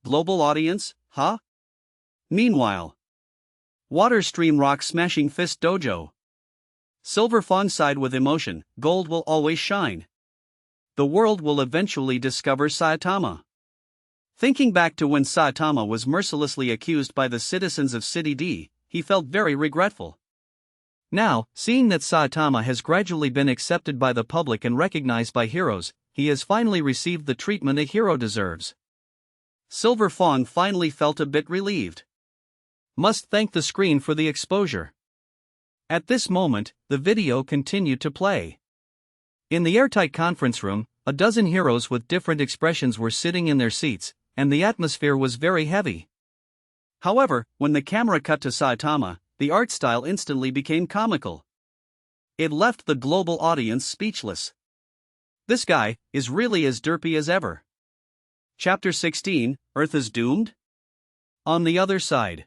Global audience, huh? Meanwhile, Water Stream Rock Smashing Fist Dojo. Silver Fawn sighed with emotion, gold will always shine. The world will eventually discover Saitama. Thinking back to when Saitama was mercilessly accused by the citizens of City D, he felt very regretful. Now, seeing that Saitama has gradually been accepted by the public and recognized by heroes, he has finally received the treatment a hero deserves. Silver Fawn finally felt a bit relieved. Must thank the screen for the exposure. At this moment, the video continued to play. In the airtight conference room, a dozen heroes with different expressions were sitting in their seats, and the atmosphere was very heavy. However, when the camera cut to Saitama, the art style instantly became comical. It left the global audience speechless. This guy is really as derpy as ever. Chapter 16, Earth is Doomed? On the other side.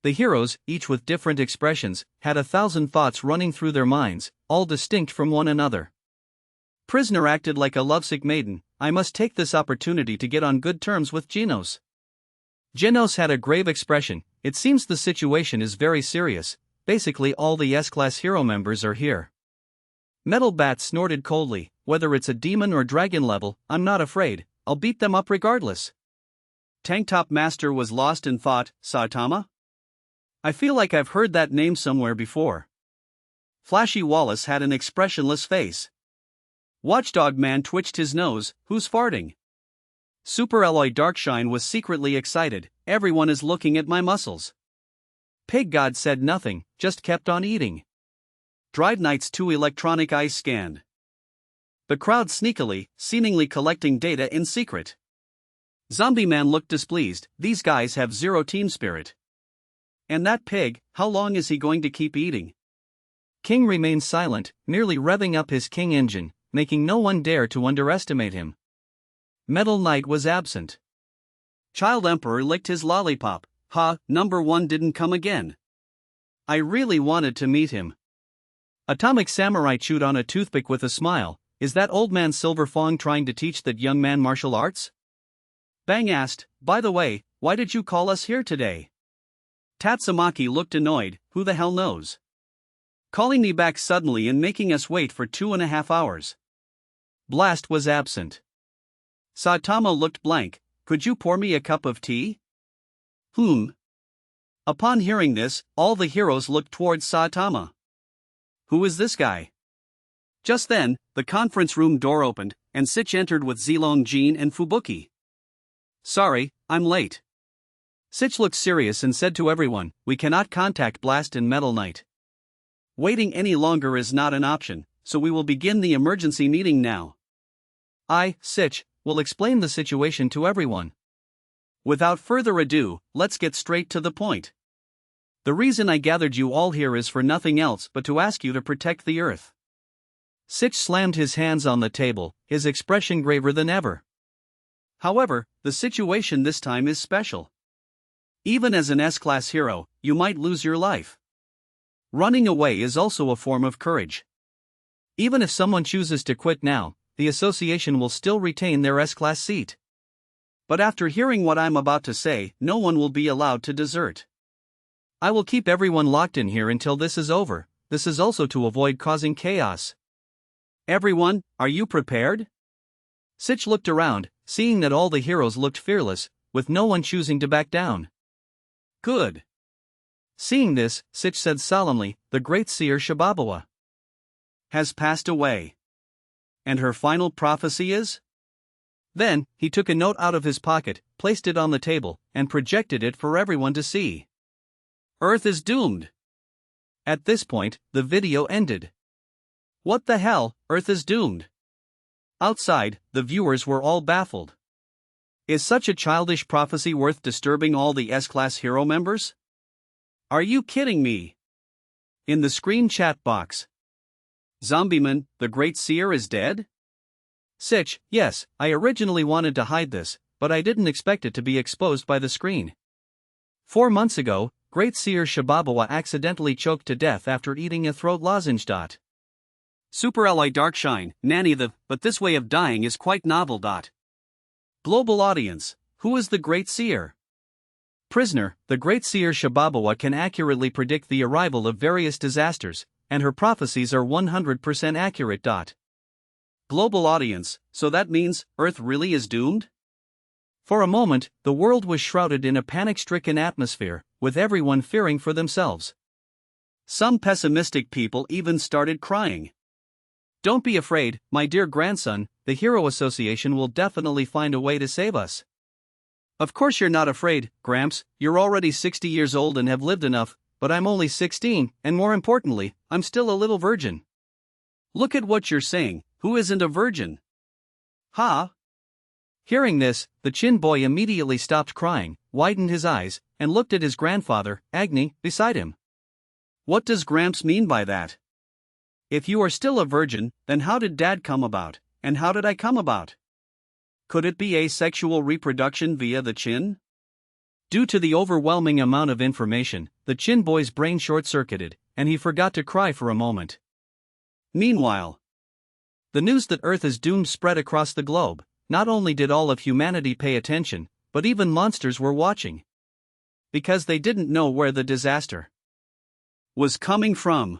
The heroes, each with different expressions, had 1,000 thoughts running through their minds, all distinct from one another. Prisoner acted like a lovesick maiden. I must take this opportunity to get on good terms with Genos. Genos had a grave expression. It seems the situation is very serious. Basically all the S-class hero members are here. Metal Bat snorted coldly. Whether it's a demon or dragon level, I'm not afraid. I'll beat them up regardless. Tank Top Master was lost in thought. Saitama? I feel like I've heard that name somewhere before. Flashy Wallace had an expressionless face. Watchdog Man twitched his nose. Who's farting? Super Alloy Darkshine was secretly excited. Everyone is looking at my muscles. Pig God said nothing, just kept on eating. Dried Knight's 2 electronic eyes scanned the crowd sneakily, seemingly collecting data in secret. Zombie Man looked displeased. These guys have zero team spirit. And that pig, how long is he going to keep eating? King remained silent, merely revving up his king engine, making no one dare to underestimate him. Metal Knight was absent. Child Emperor licked his lollipop. Number 1 didn't come again. I really wanted to meet him. Atomic Samurai chewed on a toothpick with a smile. Is that old man Silver Fong trying to teach that young man martial arts? Bang asked, by the way, why did you call us here today? Tatsumaki looked annoyed, who the hell knows? Calling me back suddenly and making us wait for 2.5 hours. Blast was absent. Saitama looked blank, could you pour me a cup of tea? Upon hearing this, all the heroes looked towards Saitama. Who is this guy? Just then, the conference room door opened, and Sitch entered with Zilong Jin and Fubuki. Sorry, I'm late. Sitch looked serious and said to everyone, we cannot contact Blast and Metal Knight. Waiting any longer is not an option, so we will begin the emergency meeting now. I, Sitch, will explain the situation to everyone. Without further ado, let's get straight to the point. The reason I gathered you all here is for nothing else but to ask you to protect the Earth. Sitch slammed his hands on the table, his expression graver than ever. However, the situation this time is special. Even as an S-class hero, you might lose your life. Running away is also a form of courage. Even if someone chooses to quit now, the association will still retain their S-class seat. But after hearing what I'm about to say, no one will be allowed to desert. I will keep everyone locked in here until this is over. This is also to avoid causing chaos. Everyone, are you prepared? Sitch looked around, seeing that all the heroes looked fearless, with no one choosing to back down. Good. Seeing this, Sitch said solemnly, the great seer Shibabawa has passed away. And her final prophecy is? Then, he took a note out of his pocket, placed it on the table, and projected it for everyone to see. Earth is doomed. At this point, the video ended. What the hell, Earth is doomed? Outside, the viewers were all baffled. Is such a childish prophecy worth disturbing all the S-class hero members? Are you kidding me? In the screen chat box. Zombieman, the great seer is dead? Sitch, yes, I originally wanted to hide this, but I didn't expect it to be exposed by the screen. 4 months ago, great seer Shibabawa accidentally choked to death after eating a throat lozenge. Super Ally Darkshine, nanny but this way of dying is quite novel. Global audience, who is the great seer? Prisoner, the great seer Shibabawa can accurately predict the arrival of various disasters, and her prophecies are 100% accurate. Global audience, so that means Earth really is doomed? For a moment, the world was shrouded in a panic-stricken atmosphere, with everyone fearing for themselves. Some pessimistic people even started crying. Don't be afraid, my dear grandson, the Hero Association will definitely find a way to save us. Of course you're not afraid, Gramps, you're already 60 years old and have lived enough, but I'm only 16, and more importantly, I'm still a little virgin. Look at what you're saying, who isn't a virgin? Ha! Hearing this, the Chin boy immediately stopped crying, widened his eyes, and looked at his grandfather, Agni, beside him. What does Gramps mean by that? If you are still a virgin, then how did Dad come about, and how did I come about? Could it be asexual reproduction via the Chin? Due to the overwhelming amount of information, the Chin boy's brain short-circuited, and he forgot to cry for a moment. Meanwhile, the news that Earth is doomed spread across the globe. Not only did all of humanity pay attention, but even monsters were watching. Because they didn't know where the disaster was coming from.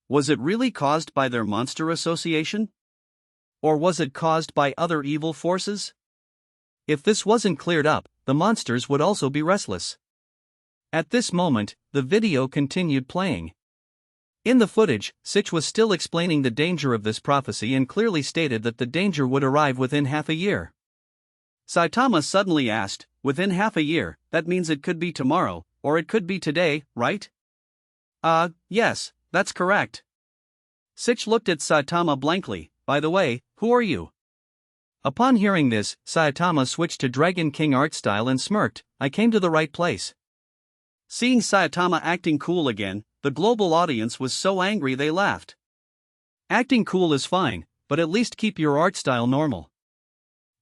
Was it really caused by their monster association? Or was it caused by other evil forces? If this wasn't cleared up, the monsters would also be restless. At this moment, the video continued playing. In the footage, Sitch was still explaining the danger of this prophecy and clearly stated that the danger would arrive within half a year. Saitama suddenly asked, within half a year, that means it could be tomorrow, or it could be today, right? Yes, that's correct. Sitch looked at Saitama blankly, by the way, who are you? Upon hearing this, Saitama switched to Dragon King art style and smirked, I came to the right place. Seeing Saitama acting cool again, the global audience was so angry they laughed. Acting cool is fine, but at least keep your art style normal.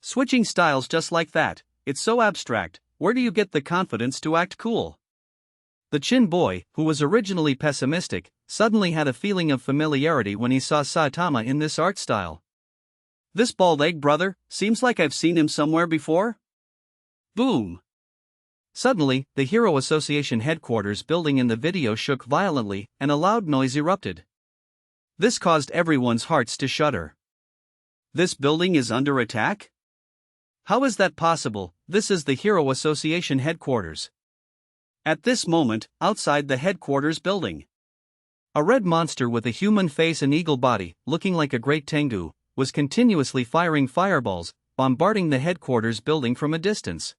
Switching styles just like that, it's so abstract, where do you get the confidence to act cool? The Chin boy, who was originally pessimistic, suddenly had a feeling of familiarity when he saw Saitama in this art style. This bald egg brother, seems like I've seen him somewhere before? Boom! Suddenly, the Hero Association headquarters building in the video shook violently, and a loud noise erupted. This caused everyone's hearts to shudder. This building is under attack? How is that possible? This is the Hero Association headquarters. At this moment, outside the headquarters building, a red monster with a human face and eagle body, looking like a great tengu, was continuously firing fireballs, bombarding the headquarters building from a distance.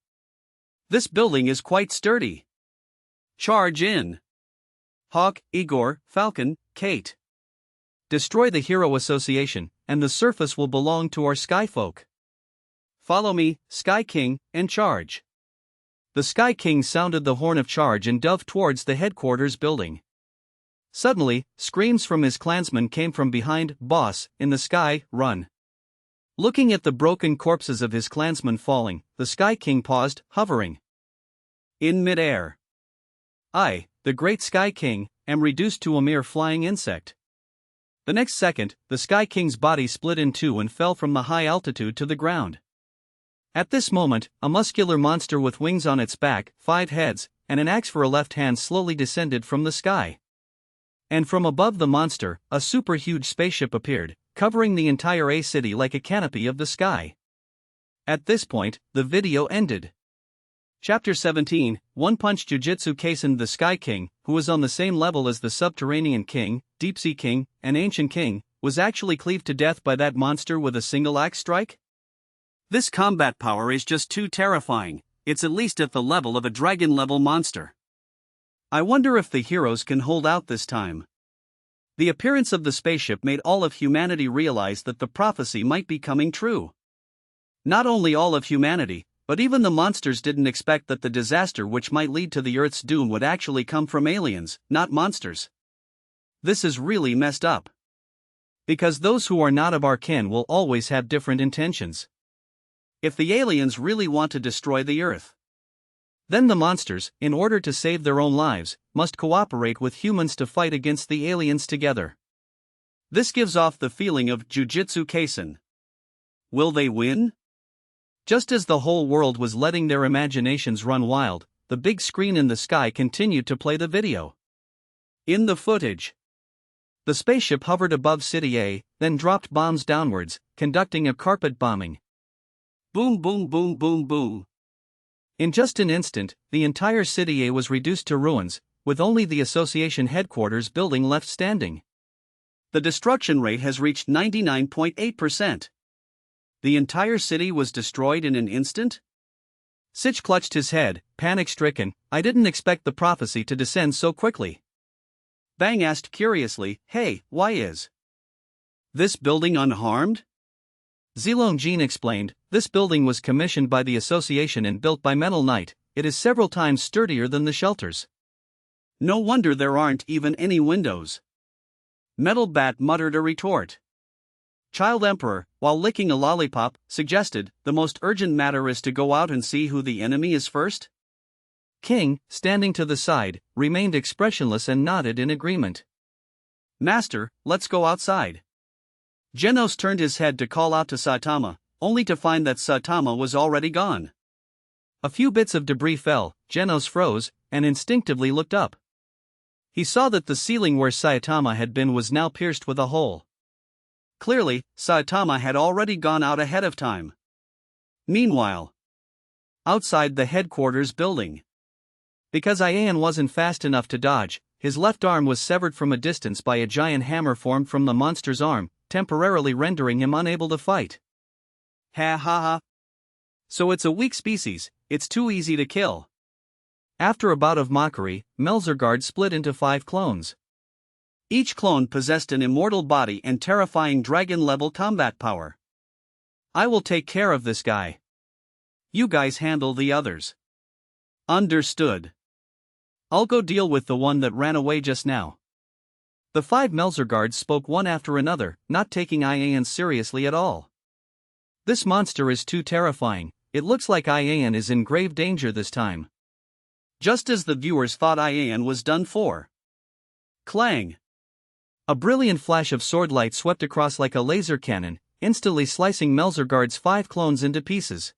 This building is quite sturdy. Charge in! Hawk, Igor, Falcon, Kate. Destroy the Hero Association, and the surface will belong to our skyfolk. Follow me, Sky King, and charge. The Sky King sounded the horn of charge and dove towards the headquarters building. Suddenly, screams from his clansmen came from behind. Boss, in the sky, run. Looking at the broken corpses of his clansmen falling, the Sky King paused, hovering in midair. I, the great Sky King, am reduced to a mere flying insect. The next second, the Sky King's body split in two and fell from the high altitude to the ground. At this moment, a muscular monster with wings on its back, 5 heads, and an axe for a left hand slowly descended from the sky. And from above the monster, a super huge spaceship appeared, covering the entire A city like a canopy of the sky. At this point, the video ended. Chapter 17, One Punch Jujutsu Kaisen. The Sky King, who was on the same level as the Subterranean King, Deep Sea King, and Ancient King, was actually cleaved to death by that monster with a single axe strike? This combat power is just too terrifying. It's at least at the level of a dragon-level monster. I wonder if the heroes can hold out this time. The appearance of the spaceship made all of humanity realize that the prophecy might be coming true. Not only all of humanity, but even the monsters didn't expect that the disaster which might lead to the Earth's doom would actually come from aliens, not monsters. This is really messed up. Because those who are not of our kin will always have different intentions. If the aliens really want to destroy the Earth, then the monsters, in order to save their own lives, must cooperate with humans to fight against the aliens together. This gives off the feeling of Jujutsu Kaisen. Will they win? Just as the whole world was letting their imaginations run wild, the big screen in the sky continued to play the video. In the footage, the spaceship hovered above City A, then dropped bombs downwards, conducting a carpet bombing. Boom, boom, boom, boom, boom. In just an instant, the entire City A was reduced to ruins, with only the association headquarters building left standing. The destruction rate has reached 99.8%. The entire city was destroyed in an instant? Sitch clutched his head, panic-stricken. I didn't expect the prophecy to descend so quickly. Bang asked curiously, hey, why is this building unharmed? Zilong Jin explained, this building was commissioned by the association and built by Metal Knight. It is several times sturdier than the shelters. No wonder there aren't even any windows. Metal Bat muttered a retort. Child Emperor, while licking a lollipop, suggested, the most urgent matter is to go out and see who the enemy is first? King, standing to the side, remained expressionless and nodded in agreement. Master, let's go outside. Genos turned his head to call out to Saitama, only to find that Saitama was already gone. A few bits of debris fell, Genos froze, and instinctively looked up. He saw that the ceiling where Saitama had been was now pierced with a hole. Clearly, Saitama had already gone out ahead of time. Meanwhile, outside the headquarters building, because Ian wasn't fast enough to dodge, his left arm was severed from a distance by a giant hammer formed from the monster's arm, temporarily rendering him unable to fight. Ha ha ha. So it's a weak species, it's too easy to kill. After a bout of mockery, Melzergard split into 5 clones. Each clone possessed an immortal body and terrifying dragon-level combat power. I will take care of this guy. You guys handle the others. Understood. I'll go deal with the one that ran away just now. The 5 Melzergards spoke one after another, not taking Ian seriously at all. This monster is too terrifying. It looks like Ian is in grave danger this time. Just as the viewers thought Ian was done for. Clang! A brilliant flash of sword light swept across like a laser cannon. instantly slicing Melzergard's 5 clones into pieces.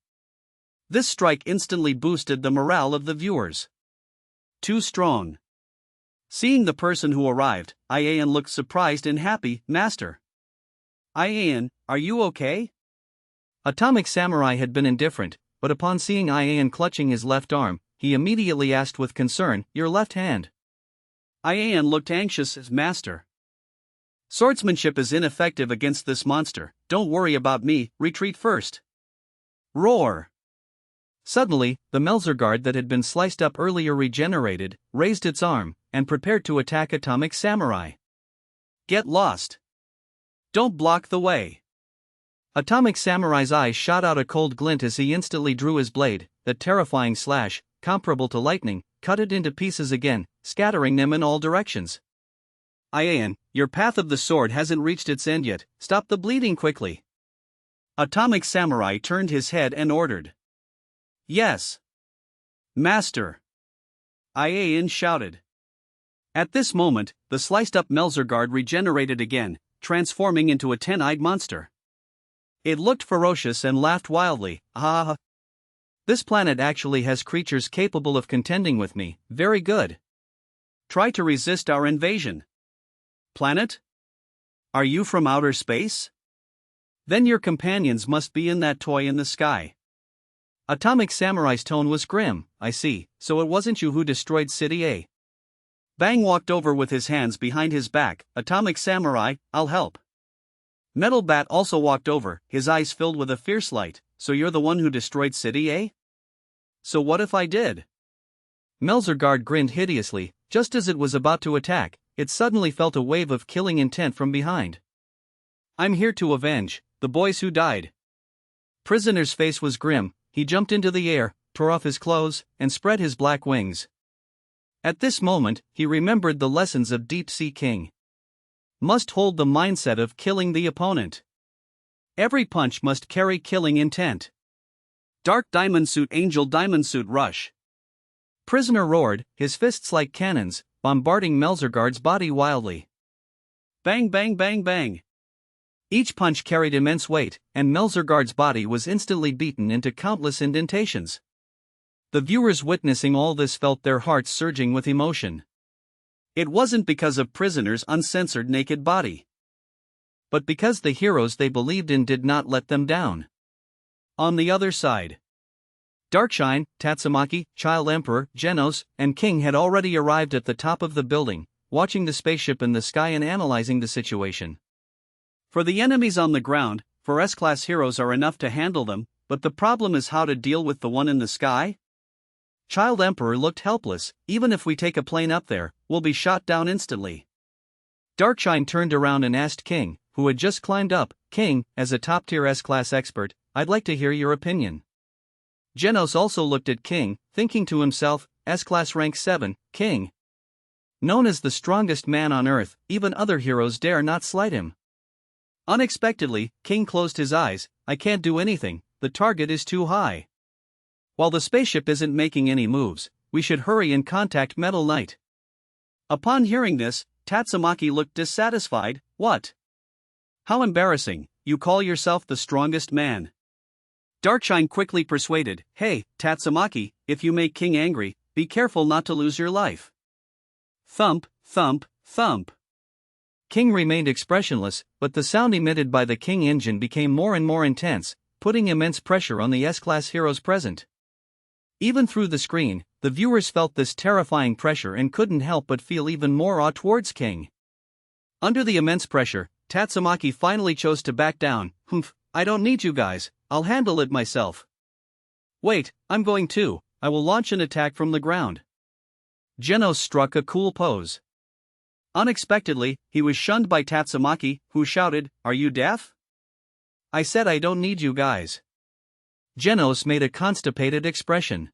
This strike instantly boosted the morale of the viewers. Too strong. Seeing the person who arrived, Ian looked surprised and happy. Master. Ian, are you okay? Atomic Samurai had been indifferent, but upon seeing Ian clutching his left arm, he immediately asked with concern, your left hand. Ian looked anxious as Master. Swordsmanship is ineffective against this monster, don't worry about me, retreat first. Roar. Suddenly, the Melzergard that had been sliced up earlier regenerated, raised its arm, and prepared to attack Atomic Samurai. Get lost. Don't block the way. Atomic Samurai's eyes shot out a cold glint as he instantly drew his blade. That terrifying slash, comparable to lightning, cut it into pieces again, scattering them in all directions. Ian, your path of the sword hasn't reached its end yet, stop the bleeding quickly. Atomic Samurai turned his head and ordered. Yes. Master. Ian shouted. At this moment, the sliced-up Melzergard regenerated again, transforming into a 10-eyed monster. It looked ferocious and laughed wildly. Ha! This planet actually has creatures capable of contending with me, very good. Try to resist our invasion. Planet? Are you from outer space? Then your companions must be in that toy in the sky. Atomic Samurai's tone was grim. I see, so it wasn't you who destroyed City A. Bang walked over with his hands behind his back. Atomic Samurai, I'll help. Metal Bat also walked over, his eyes filled with a fierce light. So you're the one who destroyed City A? So what if I did? Melzergard grinned hideously. Just as it was about to attack, it suddenly felt a wave of killing intent from behind. I'm here to avenge the boys who died. Prisoner's face was grim. He jumped into the air, tore off his clothes, and spread his black wings. At this moment, he remembered the lessons of Deep Sea King. Must hold the mindset of killing the opponent. Every punch must carry killing intent. Dark Diamond Suit Angel Diamond Suit Rush. Prisoner roared, his fists like cannons, bombarding Melzergard's body wildly. Bang bang bang bang. Each punch carried immense weight, and Melzergard's body was instantly beaten into countless indentations. The viewers witnessing all this felt their hearts surging with emotion. It wasn't because of Prisoner's uncensored naked body, but because the heroes they believed in did not let them down. On the other side, Darkshine, Tatsumaki, Child Emperor, Genos, and King had already arrived at the top of the building, watching the spaceship in the sky and analyzing the situation. For the enemies on the ground, for S-class heroes are enough to handle them, but the problem is how to deal with the one in the sky? Child Emperor looked helpless. Even if we take a plane up there, we'll be shot down instantly. Darkshine turned around and asked King, who had just climbed up, King, as a top-tier S-class expert, I'd like to hear your opinion. Genos also looked at King, thinking to himself, S-class rank 7, King. Known as the strongest man on Earth, even other heroes dare not slight him. Unexpectedly, King closed his eyes. I can't do anything, the target is too high. While the spaceship isn't making any moves, we should hurry and contact Metal Knight. Upon hearing this, Tatsumaki looked dissatisfied. What? How embarrassing, you call yourself the strongest man. Darkshine quickly persuaded, hey, Tatsumaki, if you make King angry, be careful not to lose your life. Thump, thump, thump. King remained expressionless, but the sound emitted by the King engine became more and more intense, putting immense pressure on the S-class heroes present. Even through the screen, the viewers felt this terrifying pressure and couldn't help but feel even more awe towards King. Under the immense pressure, Tatsumaki finally chose to back down. Humph, I don't need you guys, I'll handle it myself. Wait, I'm going to, I will launch an attack from the ground. Genos struck a cool pose. Unexpectedly, he was shunned by Tatsumaki, who shouted, are you deaf? I said I don't need you guys. Genos made a constipated expression.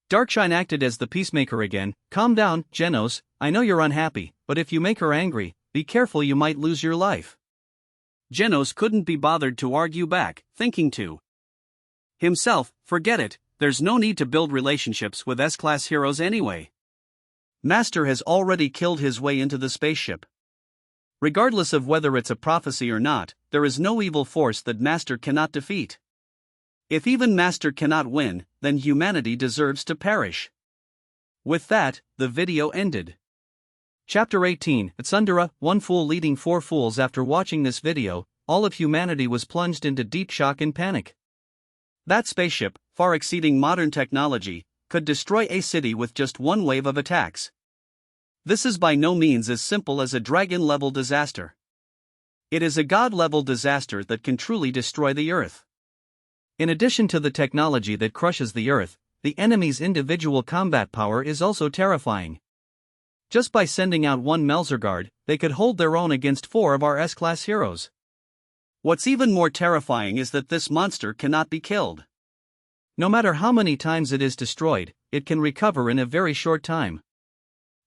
Darkshine acted as the peacemaker again. Calm down, Genos, I know you're unhappy, but if you make her angry, be careful, you might lose your life. Genos couldn't be bothered to argue back, thinking to himself, forget it, there's no need to build relationships with S-class heroes anyway. Master has already killed his way into the spaceship. Regardless of whether it's a prophecy or not, there is no evil force that Master cannot defeat. If even Master cannot win, then humanity deserves to perish. With that, the video ended. Chapter 18, Azura, one fool leading 4 fools. After watching this video, all of humanity was plunged into deep shock and panic. That spaceship, far exceeding modern technology, could destroy a city with just one wave of attacks. This is by no means as simple as a dragon-level disaster. It is a god-level disaster that can truly destroy the Earth. In addition to the technology that crushes the Earth, the enemy's individual combat power is also terrifying. Just by sending out one Melzergard, they could hold their own against 4 of our S-class heroes. What's even more terrifying is that this monster cannot be killed. No matter how many times it is destroyed, it can recover in a very short time.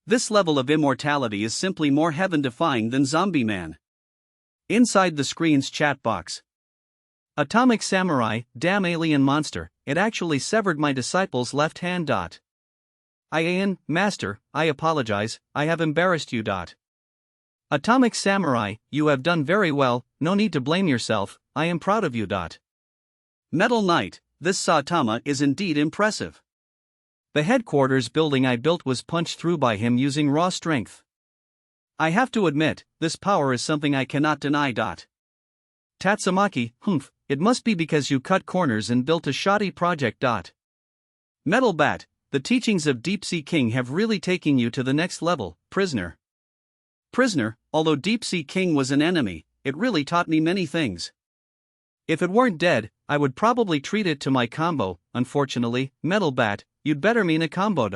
This level of immortality is simply more heaven-defying than Zombie Man. Inside the screen's chat box. Atomic Samurai, damn alien monster, it actually severed my disciple's left hand. Ian, Master, I apologize, I have embarrassed you. Atomic Samurai, you have done very well, no need to blame yourself, I am proud of you. Metal Knight, this Saitama is indeed impressive. The headquarters building I built was punched through by him using raw strength. I have to admit, this power is something I cannot deny. Tatsumaki, it must be because you cut corners and built a shoddy project. Metal Bat, the teachings of Deep Sea King have really taken you to the next level, Prisoner. Prisoner, although Deep Sea King was an enemy, it really taught me many things. If it weren't dead, I would probably treat it to my combo. Unfortunately, Metal Bat, you'd better mean a combo.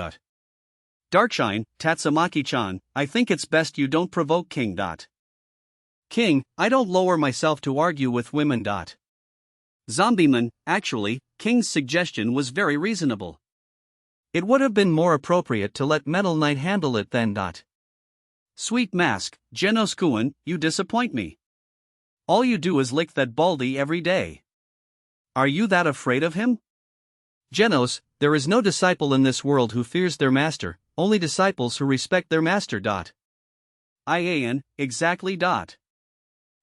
Darkshine, Tatsumaki-chan, I think it's best you don't provoke King. King, I don't lower myself to argue with women. Zombieman, actually, King's suggestion was very reasonable. It would have been more appropriate to let Metal Knight handle it then. Sweet Mask, Genos-kun, you disappoint me. All you do is lick that baldy every day. Are you that afraid of him? Genos, there is no disciple in this world who fears their master, only disciples who respect their master. Ian, exactly.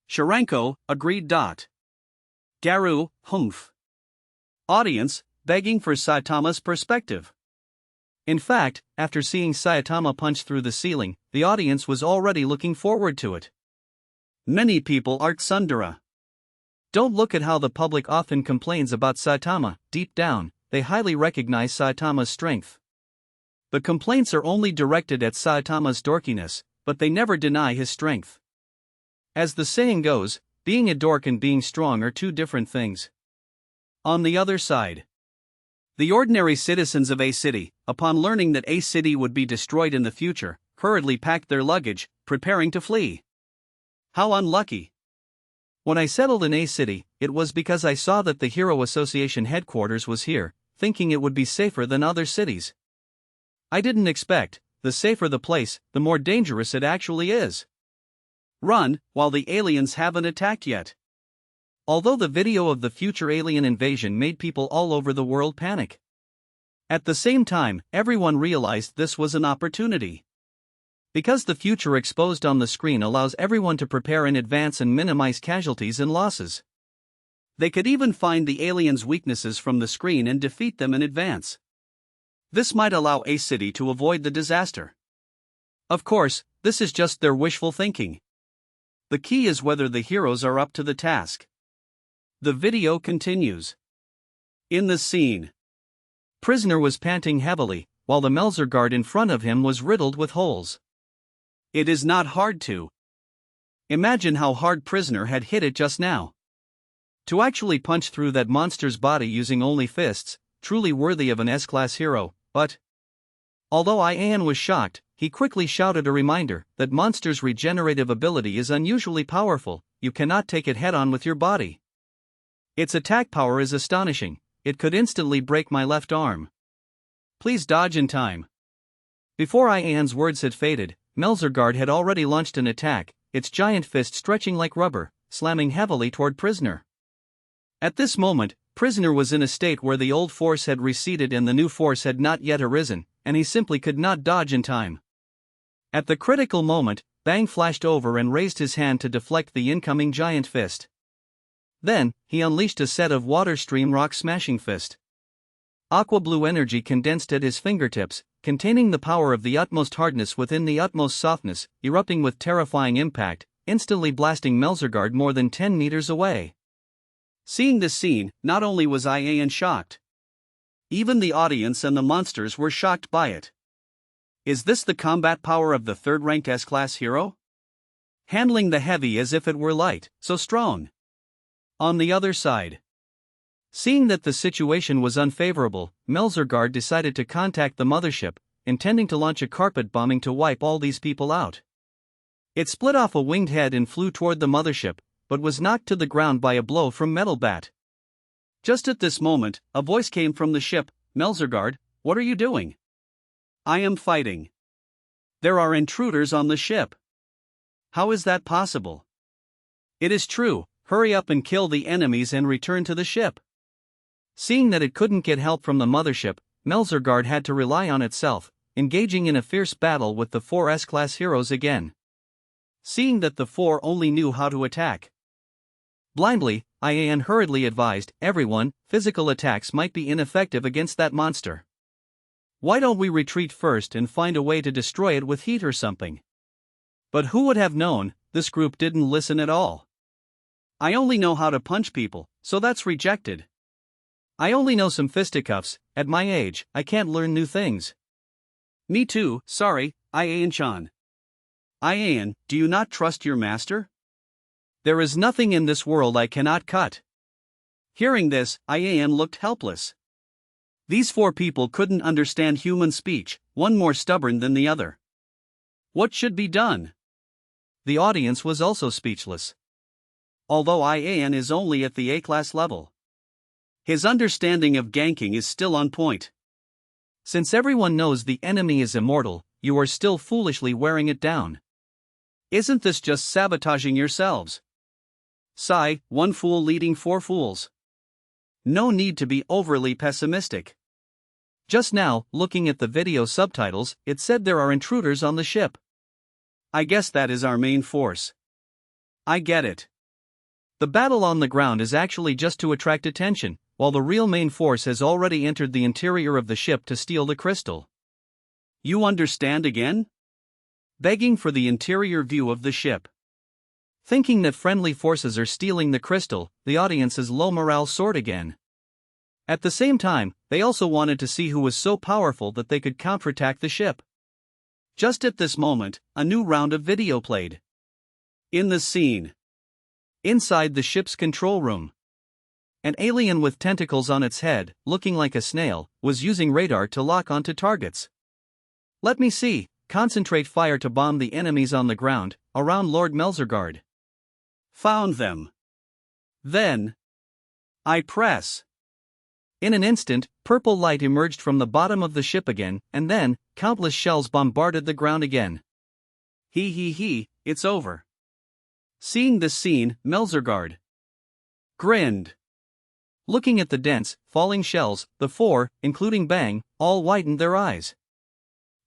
Sharanko, agreed. Garou, humph. Audience, begging for Saitama's perspective. In fact, after seeing Saitama punch through the ceiling, the audience was already looking forward to it. Many people are tsundere. Don't look at how the public often complains about Saitama. Deep down, they highly recognize Saitama's strength. The complaints are only directed at Saitama's dorkiness, but they never deny his strength. As the saying goes, being a dork and being strong are 2 different things. On the other side, the ordinary citizens of a city, upon learning that a city would be destroyed in the future, hurriedly packed their luggage, preparing to flee. How unlucky. When I settled in a city, it was because I saw that the Hero Association headquarters was here, thinking it would be safer than other cities. I didn't expect, the safer the place, the more dangerous it actually is. Run, while the aliens haven't attacked yet. Although the video of the future alien invasion made people all over the world panic. At the same time, everyone realized this was an opportunity. Because the future exposed on the screen allows everyone to prepare in advance and minimize casualties and losses. They could even find the aliens' weaknesses from the screen and defeat them in advance. This might allow a city to avoid the disaster. Of course, this is just their wishful thinking. The key is whether the heroes are up to the task. The video continues. In the scene, Prisoner was panting heavily, while the Melzergard in front of him was riddled with holes. It is not hard to imagine how hard Prisoner had hit it just now. To actually punch through that monster's body using only fists, truly worthy of an S-class hero, but although Ian was shocked, he quickly shouted a reminder that monster's regenerative ability is unusually powerful. You cannot take it head-on with your body. Its attack power is astonishing, it could instantly break my left arm. Please dodge in time. Before Ian's words had faded, Melzergard had already launched an attack, its giant fist stretching like rubber, slamming heavily toward Prisoner. At this moment, Prisoner was in a state where the old force had receded and the new force had not yet arisen, and he simply could not dodge in time. At the critical moment, Bang flashed over and raised his hand to deflect the incoming giant fist. Then, he unleashed a set of water stream rock smashing fist. Aqua blue energy condensed at his fingertips, containing the power of the utmost hardness within the utmost softness, erupting with terrifying impact, instantly blasting Melzergard more than 10 meters away. Seeing this scene, not only was Ian shocked. Even the audience and the monsters were shocked by it. Is this the combat power of the third-ranked S-class hero? Handling the heavy as if it were light, so strong. On the other side, seeing that the situation was unfavorable, Melzergard decided to contact the mothership, intending to launch a carpet bombing to wipe all these people out. It split off a winged head and flew toward the mothership, but was knocked to the ground by a blow from Metal Bat. Just at this moment, a voice came from the ship. Melzergard, what are you doing? I am fighting. There are intruders on the ship. How is that possible? It is true, hurry up and kill the enemies and return to the ship. Seeing that it couldn't get help from the mothership, Melzergard had to rely on itself, engaging in a fierce battle with the 4 S-class heroes again. Seeing that the 4 only knew how to attack blindly, Ian hurriedly advised everyone, physical attacks might be ineffective against that monster. Why don't we retreat first and find a way to destroy it with heat or something? But who would have known, this group didn't listen at all. I only know how to punch people, so that's rejected. I only know some fisticuffs, at my age, I can't learn new things. Me too, sorry, Ian-chan. Ian, do you not trust your master? There is nothing in this world I cannot cut. Hearing this, Ian looked helpless. These 4 people couldn't understand human speech, one more stubborn than the other. What should be done? The audience was also speechless. Although Ian is only at the A-class level, his understanding of ganking is still on point. Since everyone knows the enemy is immortal, you are still foolishly wearing it down. Isn't this just sabotaging yourselves? Sigh, 1 fool leading 4 fools. No need to be overly pessimistic. Just now, looking at the video subtitles, it said there are intruders on the ship. I guess that is our main force. I get it. The battle on the ground is actually just to attract attention, while the real main force has already entered the interior of the ship to steal the crystal. You understand again? Begging for the interior view of the ship. Thinking that friendly forces are stealing the crystal, the audience's low morale soared again. At the same time, they also wanted to see who was so powerful that they could counterattack the ship. Just at this moment, a new round of video played. In the scene, inside the ship's control room, an alien with tentacles on its head, looking like a snail, was using radar to lock onto targets. Let me see, concentrate fire to bomb the enemies on the ground, around Lord Melzergard. Found them. Then, I press. In an instant, purple light emerged from the bottom of the ship again, and then, countless shells bombarded the ground again. It's over. Seeing this scene, Melzergard grinned. Looking at the dense, falling shells, the 4, including Bang, all widened their eyes.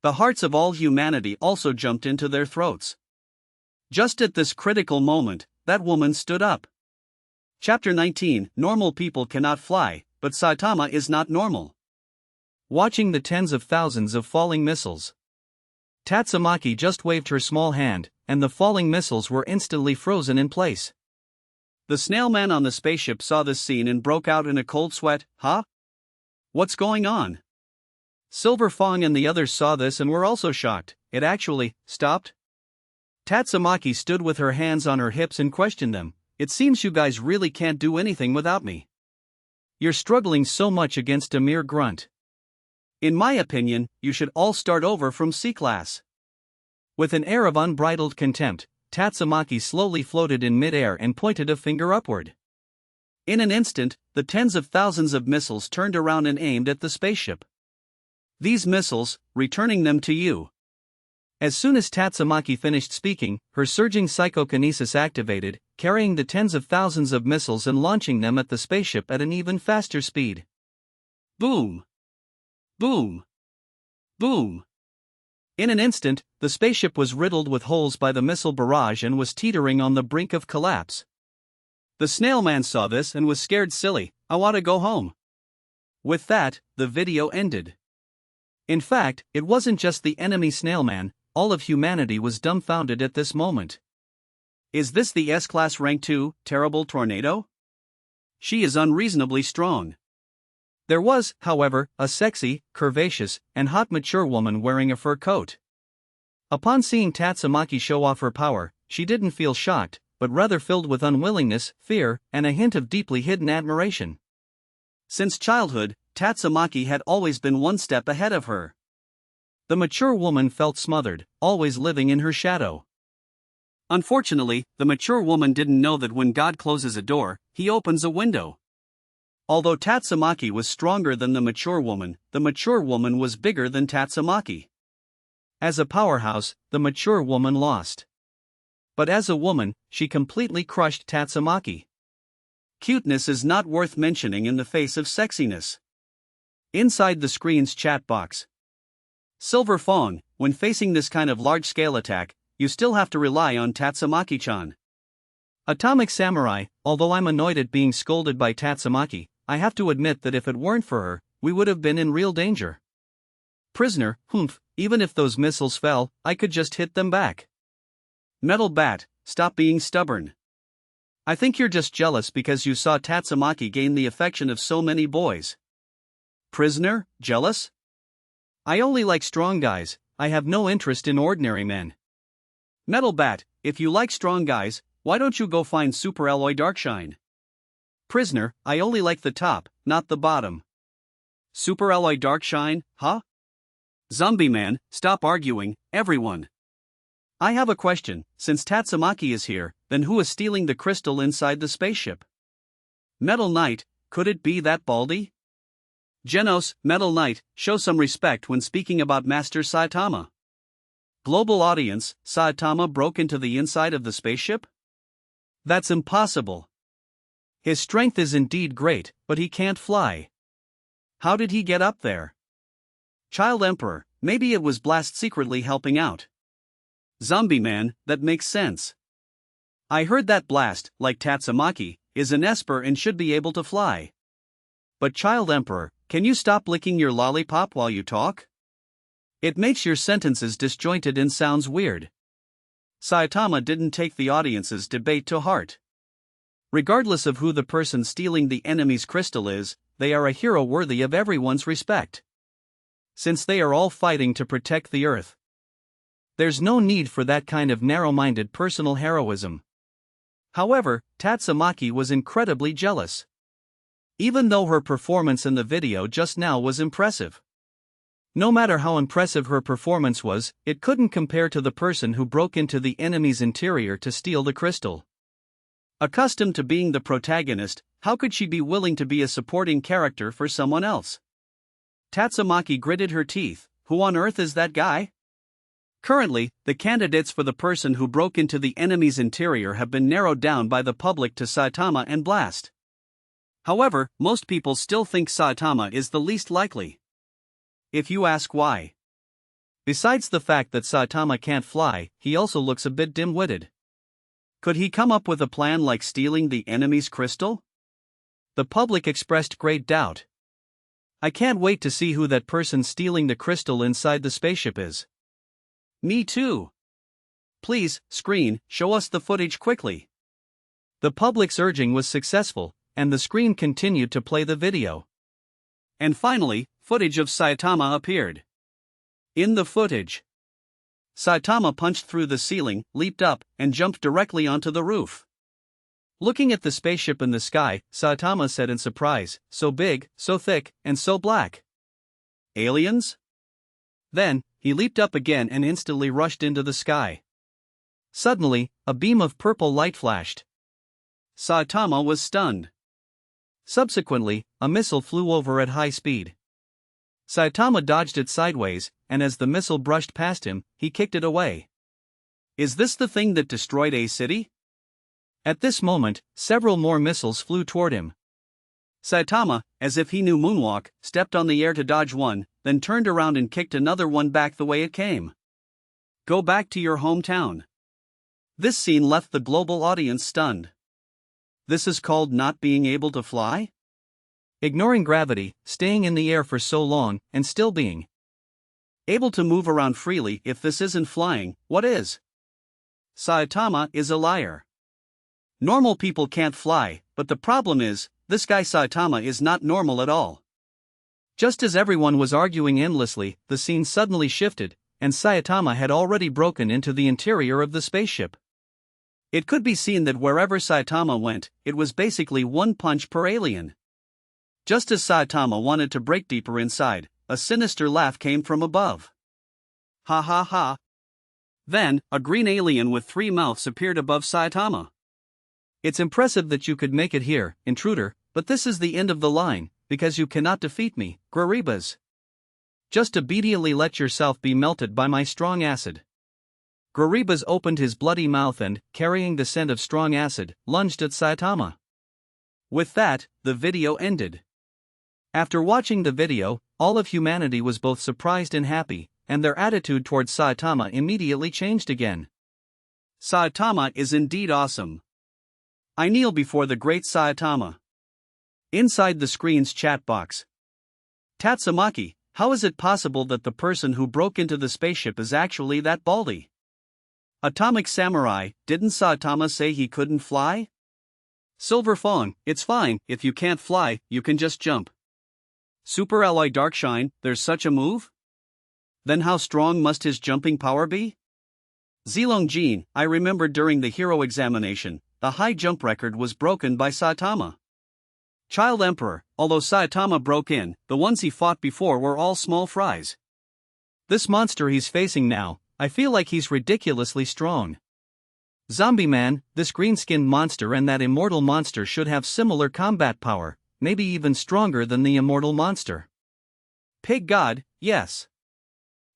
The hearts of all humanity also jumped into their throats. Just at this critical moment, that woman stood up. Chapter 19, Normal people cannot fly, but Saitama is not normal. Watching the tens of thousands of falling missiles, Tatsumaki just waved her small hand, and the falling missiles were instantly frozen in place. The snail man on the spaceship saw this scene and broke out in a cold sweat. Huh? What's going on? Silver Fong and the others saw this and were also shocked. It actually stopped. Tatsumaki stood with her hands on her hips and questioned them. It seems you guys really can't do anything without me. You're struggling so much against a mere grunt. In my opinion, you should all start over from C-class. With an air of unbridled contempt, Tatsumaki slowly floated in mid-air and pointed a finger upward. In an instant, the tens of thousands of missiles turned around and aimed at the spaceship. These missiles, returning them to you. As soon as Tatsumaki finished speaking, her surging psychokinesis activated, carrying the tens of thousands of missiles and launching them at the spaceship at an even faster speed. Boom! Boom! Boom! In an instant, the spaceship was riddled with holes by the missile barrage and was teetering on the brink of collapse. The snail man saw this and was scared silly. I want to go home. With that, the video ended. In fact, it wasn't just the enemy snail man, all of humanity was dumbfounded at this moment. Is this the S-Class Rank 2, Terrible Tornado? She is unreasonably strong. There was, however, a sexy, curvaceous, and hot mature woman wearing a fur coat. Upon seeing Tatsumaki show off her power, she didn't feel shocked, but rather filled with unwillingness, fear, and a hint of deeply hidden admiration. Since childhood, Tatsumaki had always been one step ahead of her. The mature woman felt smothered, always living in her shadow. Unfortunately, the mature woman didn't know that when God closes a door, he opens a window. Although Tatsumaki was stronger than the mature woman was bigger than Tatsumaki. As a powerhouse, the mature woman lost. But as a woman, she completely crushed Tatsumaki. Cuteness is not worth mentioning in the face of sexiness. Inside the screen's chat box. Silver Fong, when facing this kind of large-scale attack, you still have to rely on Tatsumaki-chan. Atomic Samurai, although I'm annoyed at being scolded by Tatsumaki, I have to admit that if it weren't for her, we would have been in real danger. Prisoner, humph, even if those missiles fell, I could just hit them back. Metal Bat, stop being stubborn. I think you're just jealous because you saw Tatsumaki gain the affection of so many boys. Prisoner, jealous? I only like strong guys, I have no interest in ordinary men. Metal Bat, if you like strong guys, why don't you go find Super Alloy Darkshine? Prisoner, I only like the top, not the bottom. Super Alloy Darkshine, huh? Zombie Man, stop arguing, everyone. I have a question, since Tatsumaki is here, then who is stealing the crystal inside the spaceship? Metal Knight, could it be that Baldy? Genos, Metal Knight, show some respect when speaking about Master Saitama. Global audience, Saitama broke into the inside of the spaceship? That's impossible. His strength is indeed great, but he can't fly. How did he get up there? Child Emperor, maybe it was Blast secretly helping out. Zombie Man, that makes sense. I heard that Blast, like Tatsumaki, is an Esper and should be able to fly. But Child Emperor, can you stop licking your lollipop while you talk? It makes your sentences disjointed and sounds weird. Saitama didn't take the audience's debate to heart. Regardless of who the person stealing the enemy's crystal is, they are a hero worthy of everyone's respect. Since they are all fighting to protect the Earth. There's no need for that kind of narrow-minded personal heroism. However, Tatsumaki was incredibly jealous. Even though her performance in the video just now was impressive. No matter how impressive her performance was, it couldn't compare to the person who broke into the enemy's interior to steal the crystal. Accustomed to being the protagonist, how could she be willing to be a supporting character for someone else? Tatsumaki gritted her teeth. Who on earth is that guy? Currently, the candidates for the person who broke into the enemy's interior have been narrowed down by the public to Saitama and Blast. However, most people still think Saitama is the least likely. If you ask why. Besides the fact that Saitama can't fly, he also looks a bit dim-witted. Could he come up with a plan like stealing the enemy's crystal? The public expressed great doubt. I can't wait to see who that person stealing the crystal inside the spaceship is. Me too. Please, screen, show us the footage quickly. The public's urging was successful, and the screen continued to play the video. And finally, footage of Saitama appeared. In the footage, Saitama punched through the ceiling, leaped up, and jumped directly onto the roof. Looking at the spaceship in the sky, Saitama said in surprise, so big, so thick, and so black. Aliens? Then, he leaped up again and instantly rushed into the sky. Suddenly, a beam of purple light flashed. Saitama was stunned. Subsequently, a missile flew over at high speed. Saitama dodged it sideways, and as the missile brushed past him, he kicked it away. Is this the thing that destroyed a city? At this moment, several more missiles flew toward him. Saitama, as if he knew moonwalk, stepped on the air to dodge one, then turned around and kicked another one back the way it came. Go back to your hometown. This scene left the global audience stunned. This is called not being able to fly? Ignoring gravity, staying in the air for so long, and still being able to move around freely. If this isn't flying, what is? Saitama is a liar. Normal people can't fly, but the problem is, this guy Saitama is not normal at all. Just as everyone was arguing endlessly, the scene suddenly shifted, and Saitama had already broken into the interior of the spaceship. It could be seen that wherever Saitama went, it was basically one punch per alien. Just as Saitama wanted to break deeper inside, a sinister laugh came from above. Ha ha ha. Then, a green alien with 3 mouths appeared above Saitama. It's impressive that you could make it here, intruder, but this is the end of the line, because you cannot defeat me, Garibas. Just obediently let yourself be melted by my strong acid. Garibas opened his bloody mouth and, carrying the scent of strong acid, lunged at Saitama. With that, the video ended. After watching the video, all of humanity was both surprised and happy, and their attitude towards Saitama immediately changed again. Saitama is indeed awesome. I kneel before the great Saitama. Inside the screen's chat box. Tatsumaki, how is it possible that the person who broke into the spaceship is actually that baldy? Atomic Samurai, didn't Saitama say he couldn't fly? Silver Fong, it's fine, if you can't fly, you can just jump. Super Alloy Darkshine, there's such a move? Then how strong must his jumping power be? Zilong Jin, I remember during the hero examination, the high jump record was broken by Saitama. Child Emperor, although Saitama broke in, the ones he fought before were all small fries. This monster he's facing now, I feel like he's ridiculously strong. Zombie Man, this green-skinned monster and that immortal monster should have similar combat power, maybe even stronger than the immortal monster. Pig God, yes.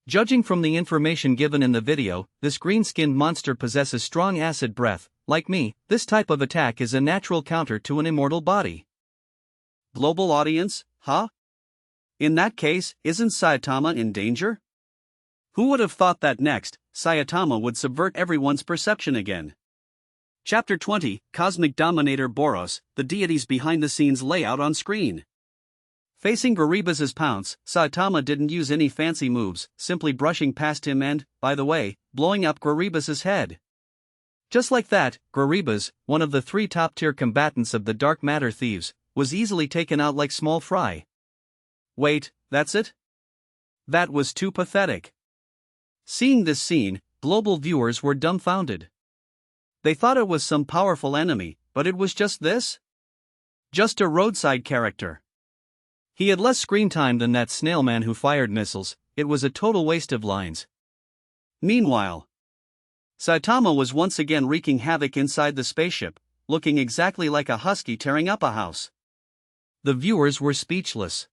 Judging from the information given in the video, this green-skinned monster possesses strong acid breath. Like me, this type of attack is a natural counter to an immortal body. Global audience, huh? In that case, isn't Saitama in danger? Who would have thought that next, Saitama would subvert everyone's perception again? Chapter 20, Cosmic Dominator Boros, the deities behind the scenes layout on screen. Facing Garibas' pounce, Saitama didn't use any fancy moves, simply brushing past him and, by the way, blowing up Garibas' head. Just like that, Garibas, one of the 3 top-tier combatants of the Dark Matter Thieves, was easily taken out like small fry. Wait, that's it? That was too pathetic. Seeing this scene, global viewers were dumbfounded. They thought it was some powerful enemy, but it was just this? Just a roadside character. He had less screen time than that snail man who fired missiles. It was a total waste of lines. Meanwhile, Saitama was once again wreaking havoc inside the spaceship, looking exactly like a husky tearing up a house. The viewers were speechless.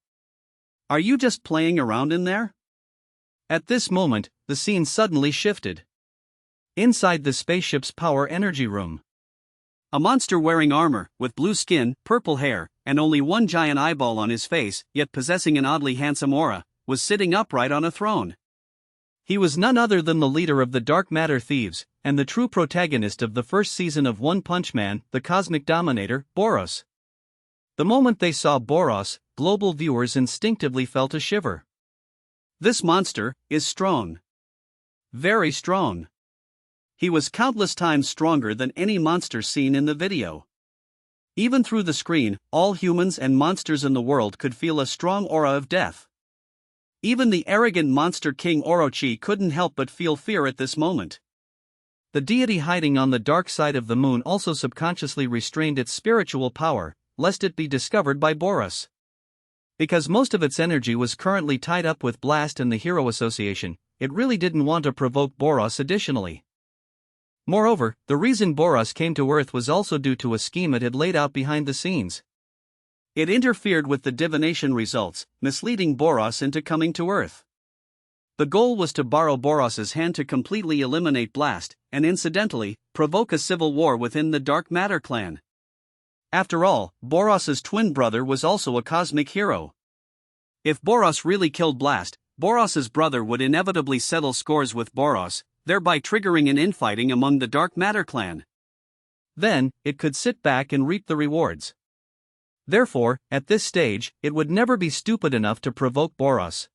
Are you just playing around in there? At this moment, the scene suddenly shifted. Inside the spaceship's power energy room, a monster wearing armor, with blue skin, purple hair, and only one giant eyeball on his face, yet possessing an oddly handsome aura, was sitting upright on a throne. He was none other than the leader of the Dark Matter Thieves, and the true protagonist of the first season of One Punch Man, the Cosmic Dominator, Boros. The moment they saw Boros, global viewers instinctively felt a shiver. This monster is strong. Very strong. He was countless times stronger than any monster seen in the video. Even through the screen, all humans and monsters in the world could feel a strong aura of death. Even the arrogant monster king Orochi couldn't help but feel fear at this moment. The deity hiding on the dark side of the moon also subconsciously restrained its spiritual power, lest it be discovered by Boros. Because most of its energy was currently tied up with Blast and the Hero Association, it really didn't want to provoke Boros additionally. Moreover, the reason Boros came to Earth was also due to a scheme it had laid out behind the scenes. It interfered with the divination results, misleading Boros into coming to Earth. The goal was to borrow Boros's hand to completely eliminate Blast, and incidentally, provoke a civil war within the Dark Matter clan. After all, Boros's twin brother was also a cosmic hero. If Boros really killed Blast, Boros's brother would inevitably settle scores with Boros, thereby triggering an infighting among the Dark Matter clan. Then, it could sit back and reap the rewards. Therefore, at this stage, it would never be stupid enough to provoke Boros.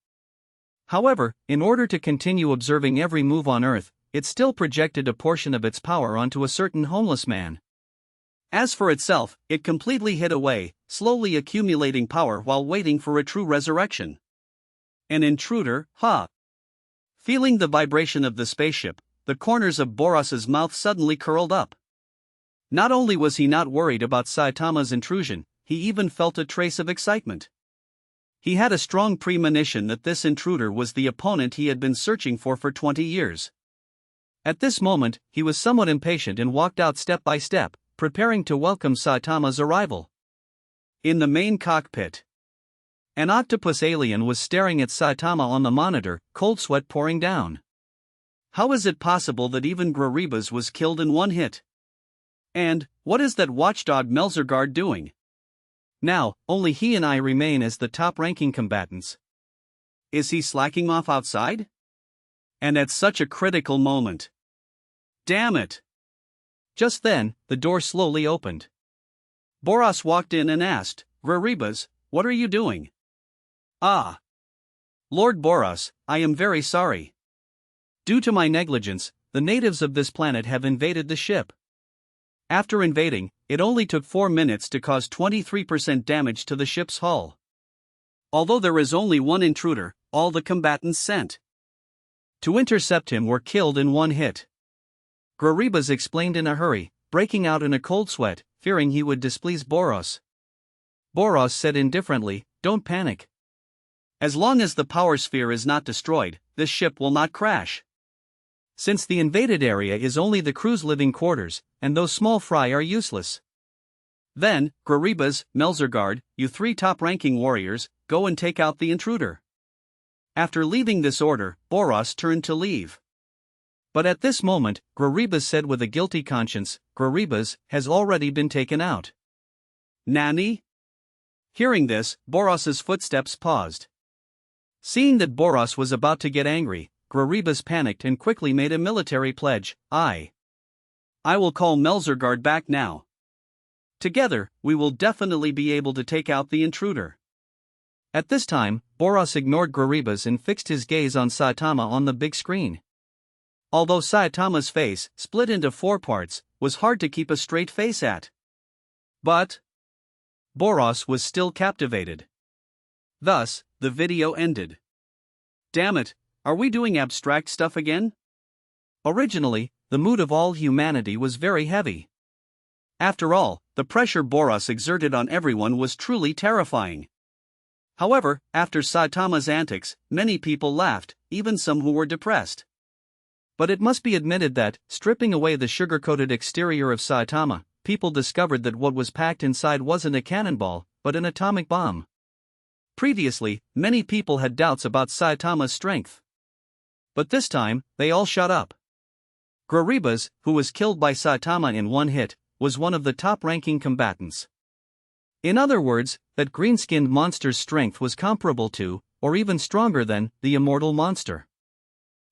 However, in order to continue observing every move on Earth, it still projected a portion of its power onto a certain homeless man. As for itself, it completely hid away, slowly accumulating power while waiting for a true resurrection. An intruder, ha! Feeling the vibration of the spaceship, the corners of Boros's mouth suddenly curled up. Not only was he not worried about Saitama's intrusion, he even felt a trace of excitement. He had a strong premonition that this intruder was the opponent he had been searching for 20 years. At this moment, he was somewhat impatient and walked out step by step, preparing to welcome Saitama's arrival. In the main cockpit, an octopus alien was staring at Saitama on the monitor, cold sweat pouring down. How is it possible that even Garou was killed in one hit? And, what is that watchdog Melzergard doing? Now, only he and I remain as the top-ranking combatants. Is he slacking off outside? And at such a critical moment. Damn it! Just then, the door slowly opened. Boros walked in and asked, "Garou, what are you doing?" "Ah! Lord Boros, I am very sorry. Due to my negligence, the natives of this planet have invaded the ship. After invading, it only took 4 minutes to cause 23% damage to the ship's hull. Although there is only one intruder, all the combatants sent to intercept him were killed in one hit." Garou explained in a hurry, breaking out in a cold sweat, fearing he would displease Boros. Boros said indifferently, "Don't panic. As long as the power sphere is not destroyed, this ship will not crash. Since the invaded area is only the crew's living quarters, and those small fry are useless. Then, Garou, Melzergard, you 3 top-ranking warriors, go and take out the intruder." After leaving this order, Boros turned to leave. But at this moment, Garou said with a guilty conscience, "Garou has already been taken out." "Nani?" Hearing this, Boros's footsteps paused. Seeing that Boros was about to get angry, Garou panicked and quickly made a military pledge, I will call Melzergard back now. Together, we will definitely be able to take out the intruder." At this time, Boros ignored Garou and fixed his gaze on Saitama on the big screen. Although Saitama's face, split into 4 parts, was hard to keep a straight face at. But Boros was still captivated. Thus, the video ended. Damn it, are we doing abstract stuff again? Originally, the mood of all humanity was very heavy. After all, the pressure Boros exerted on everyone was truly terrifying. However, after Saitama's antics, many people laughed, even some who were depressed. But it must be admitted that, stripping away the sugar-coated exterior of Saitama, people discovered that what was packed inside wasn't a cannonball, but an atomic bomb. Previously, many people had doubts about Saitama's strength. But this time, they all shut up. Garou, who was killed by Saitama in one hit, was one of the top-ranking combatants. In other words, that green-skinned monster's strength was comparable to, or even stronger than, the immortal monster.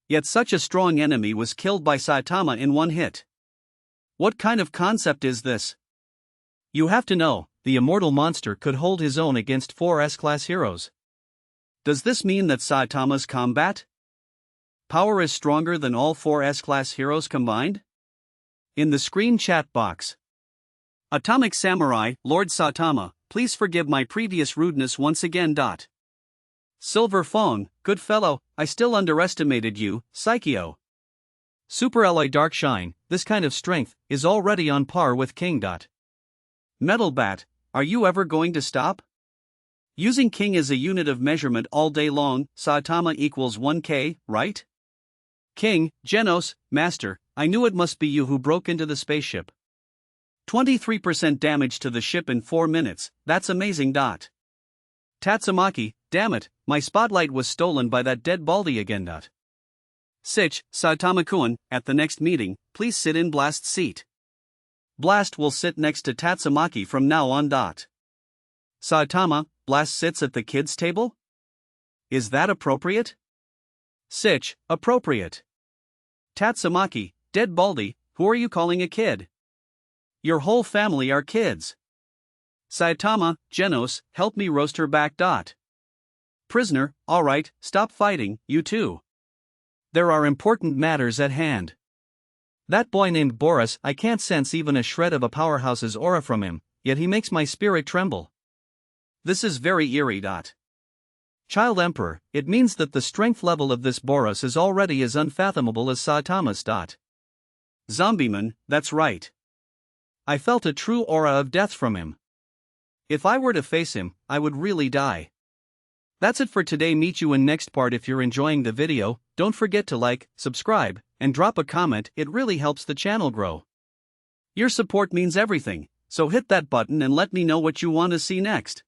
Yet such a strong enemy was killed by Saitama in one hit. What kind of concept is this? You have to know, the immortal monster could hold his own against 4 S-class heroes. Does this mean that Saitama's combat power is stronger than all 4 S-class heroes combined? In the screen chat box. Atomic Samurai, Lord Saitama, please forgive my previous rudeness once again. Silver Phone, good fellow, I still underestimated you, Psychio. Super Alloy Dark Shine, this kind of strength is already on par with King. Metal Bat, are you ever going to stop? Using King as a unit of measurement all day long, Saitama equals 1K, right? King, Genos, Master, I knew it must be you who broke into the spaceship. 23% damage to the ship in 4 minutes, that's amazing. Tatsumaki, damn it, my spotlight was stolen by that dead baldy again. Sitch, Saitama-kun, at the next meeting, please sit in Blast's seat. Blast will sit next to Tatsumaki from now on. Saitama, Blast sits at the kids' table? Is that appropriate? Sitch, appropriate. Tatsumaki, dead baldy, who are you calling a kid? Your whole family are kids. Saitama, Genos, help me roast her back. Prisoner, alright, stop fighting, you two. There are important matters at hand. That boy named Boros, I can't sense even a shred of a powerhouse's aura from him, yet he makes my spirit tremble. This is very eerie. Child Emperor, it means that the strength level of this Boros is already as unfathomable as Saitama's. Zombieman, that's right. I felt a true aura of death from him. If I were to face him, I would really die. That's it for today. Meet you in next part. If you're enjoying the video, don't forget to like, subscribe, and drop a comment. It really helps the channel grow. Your support means everything, so hit that button and let me know what you want to see next.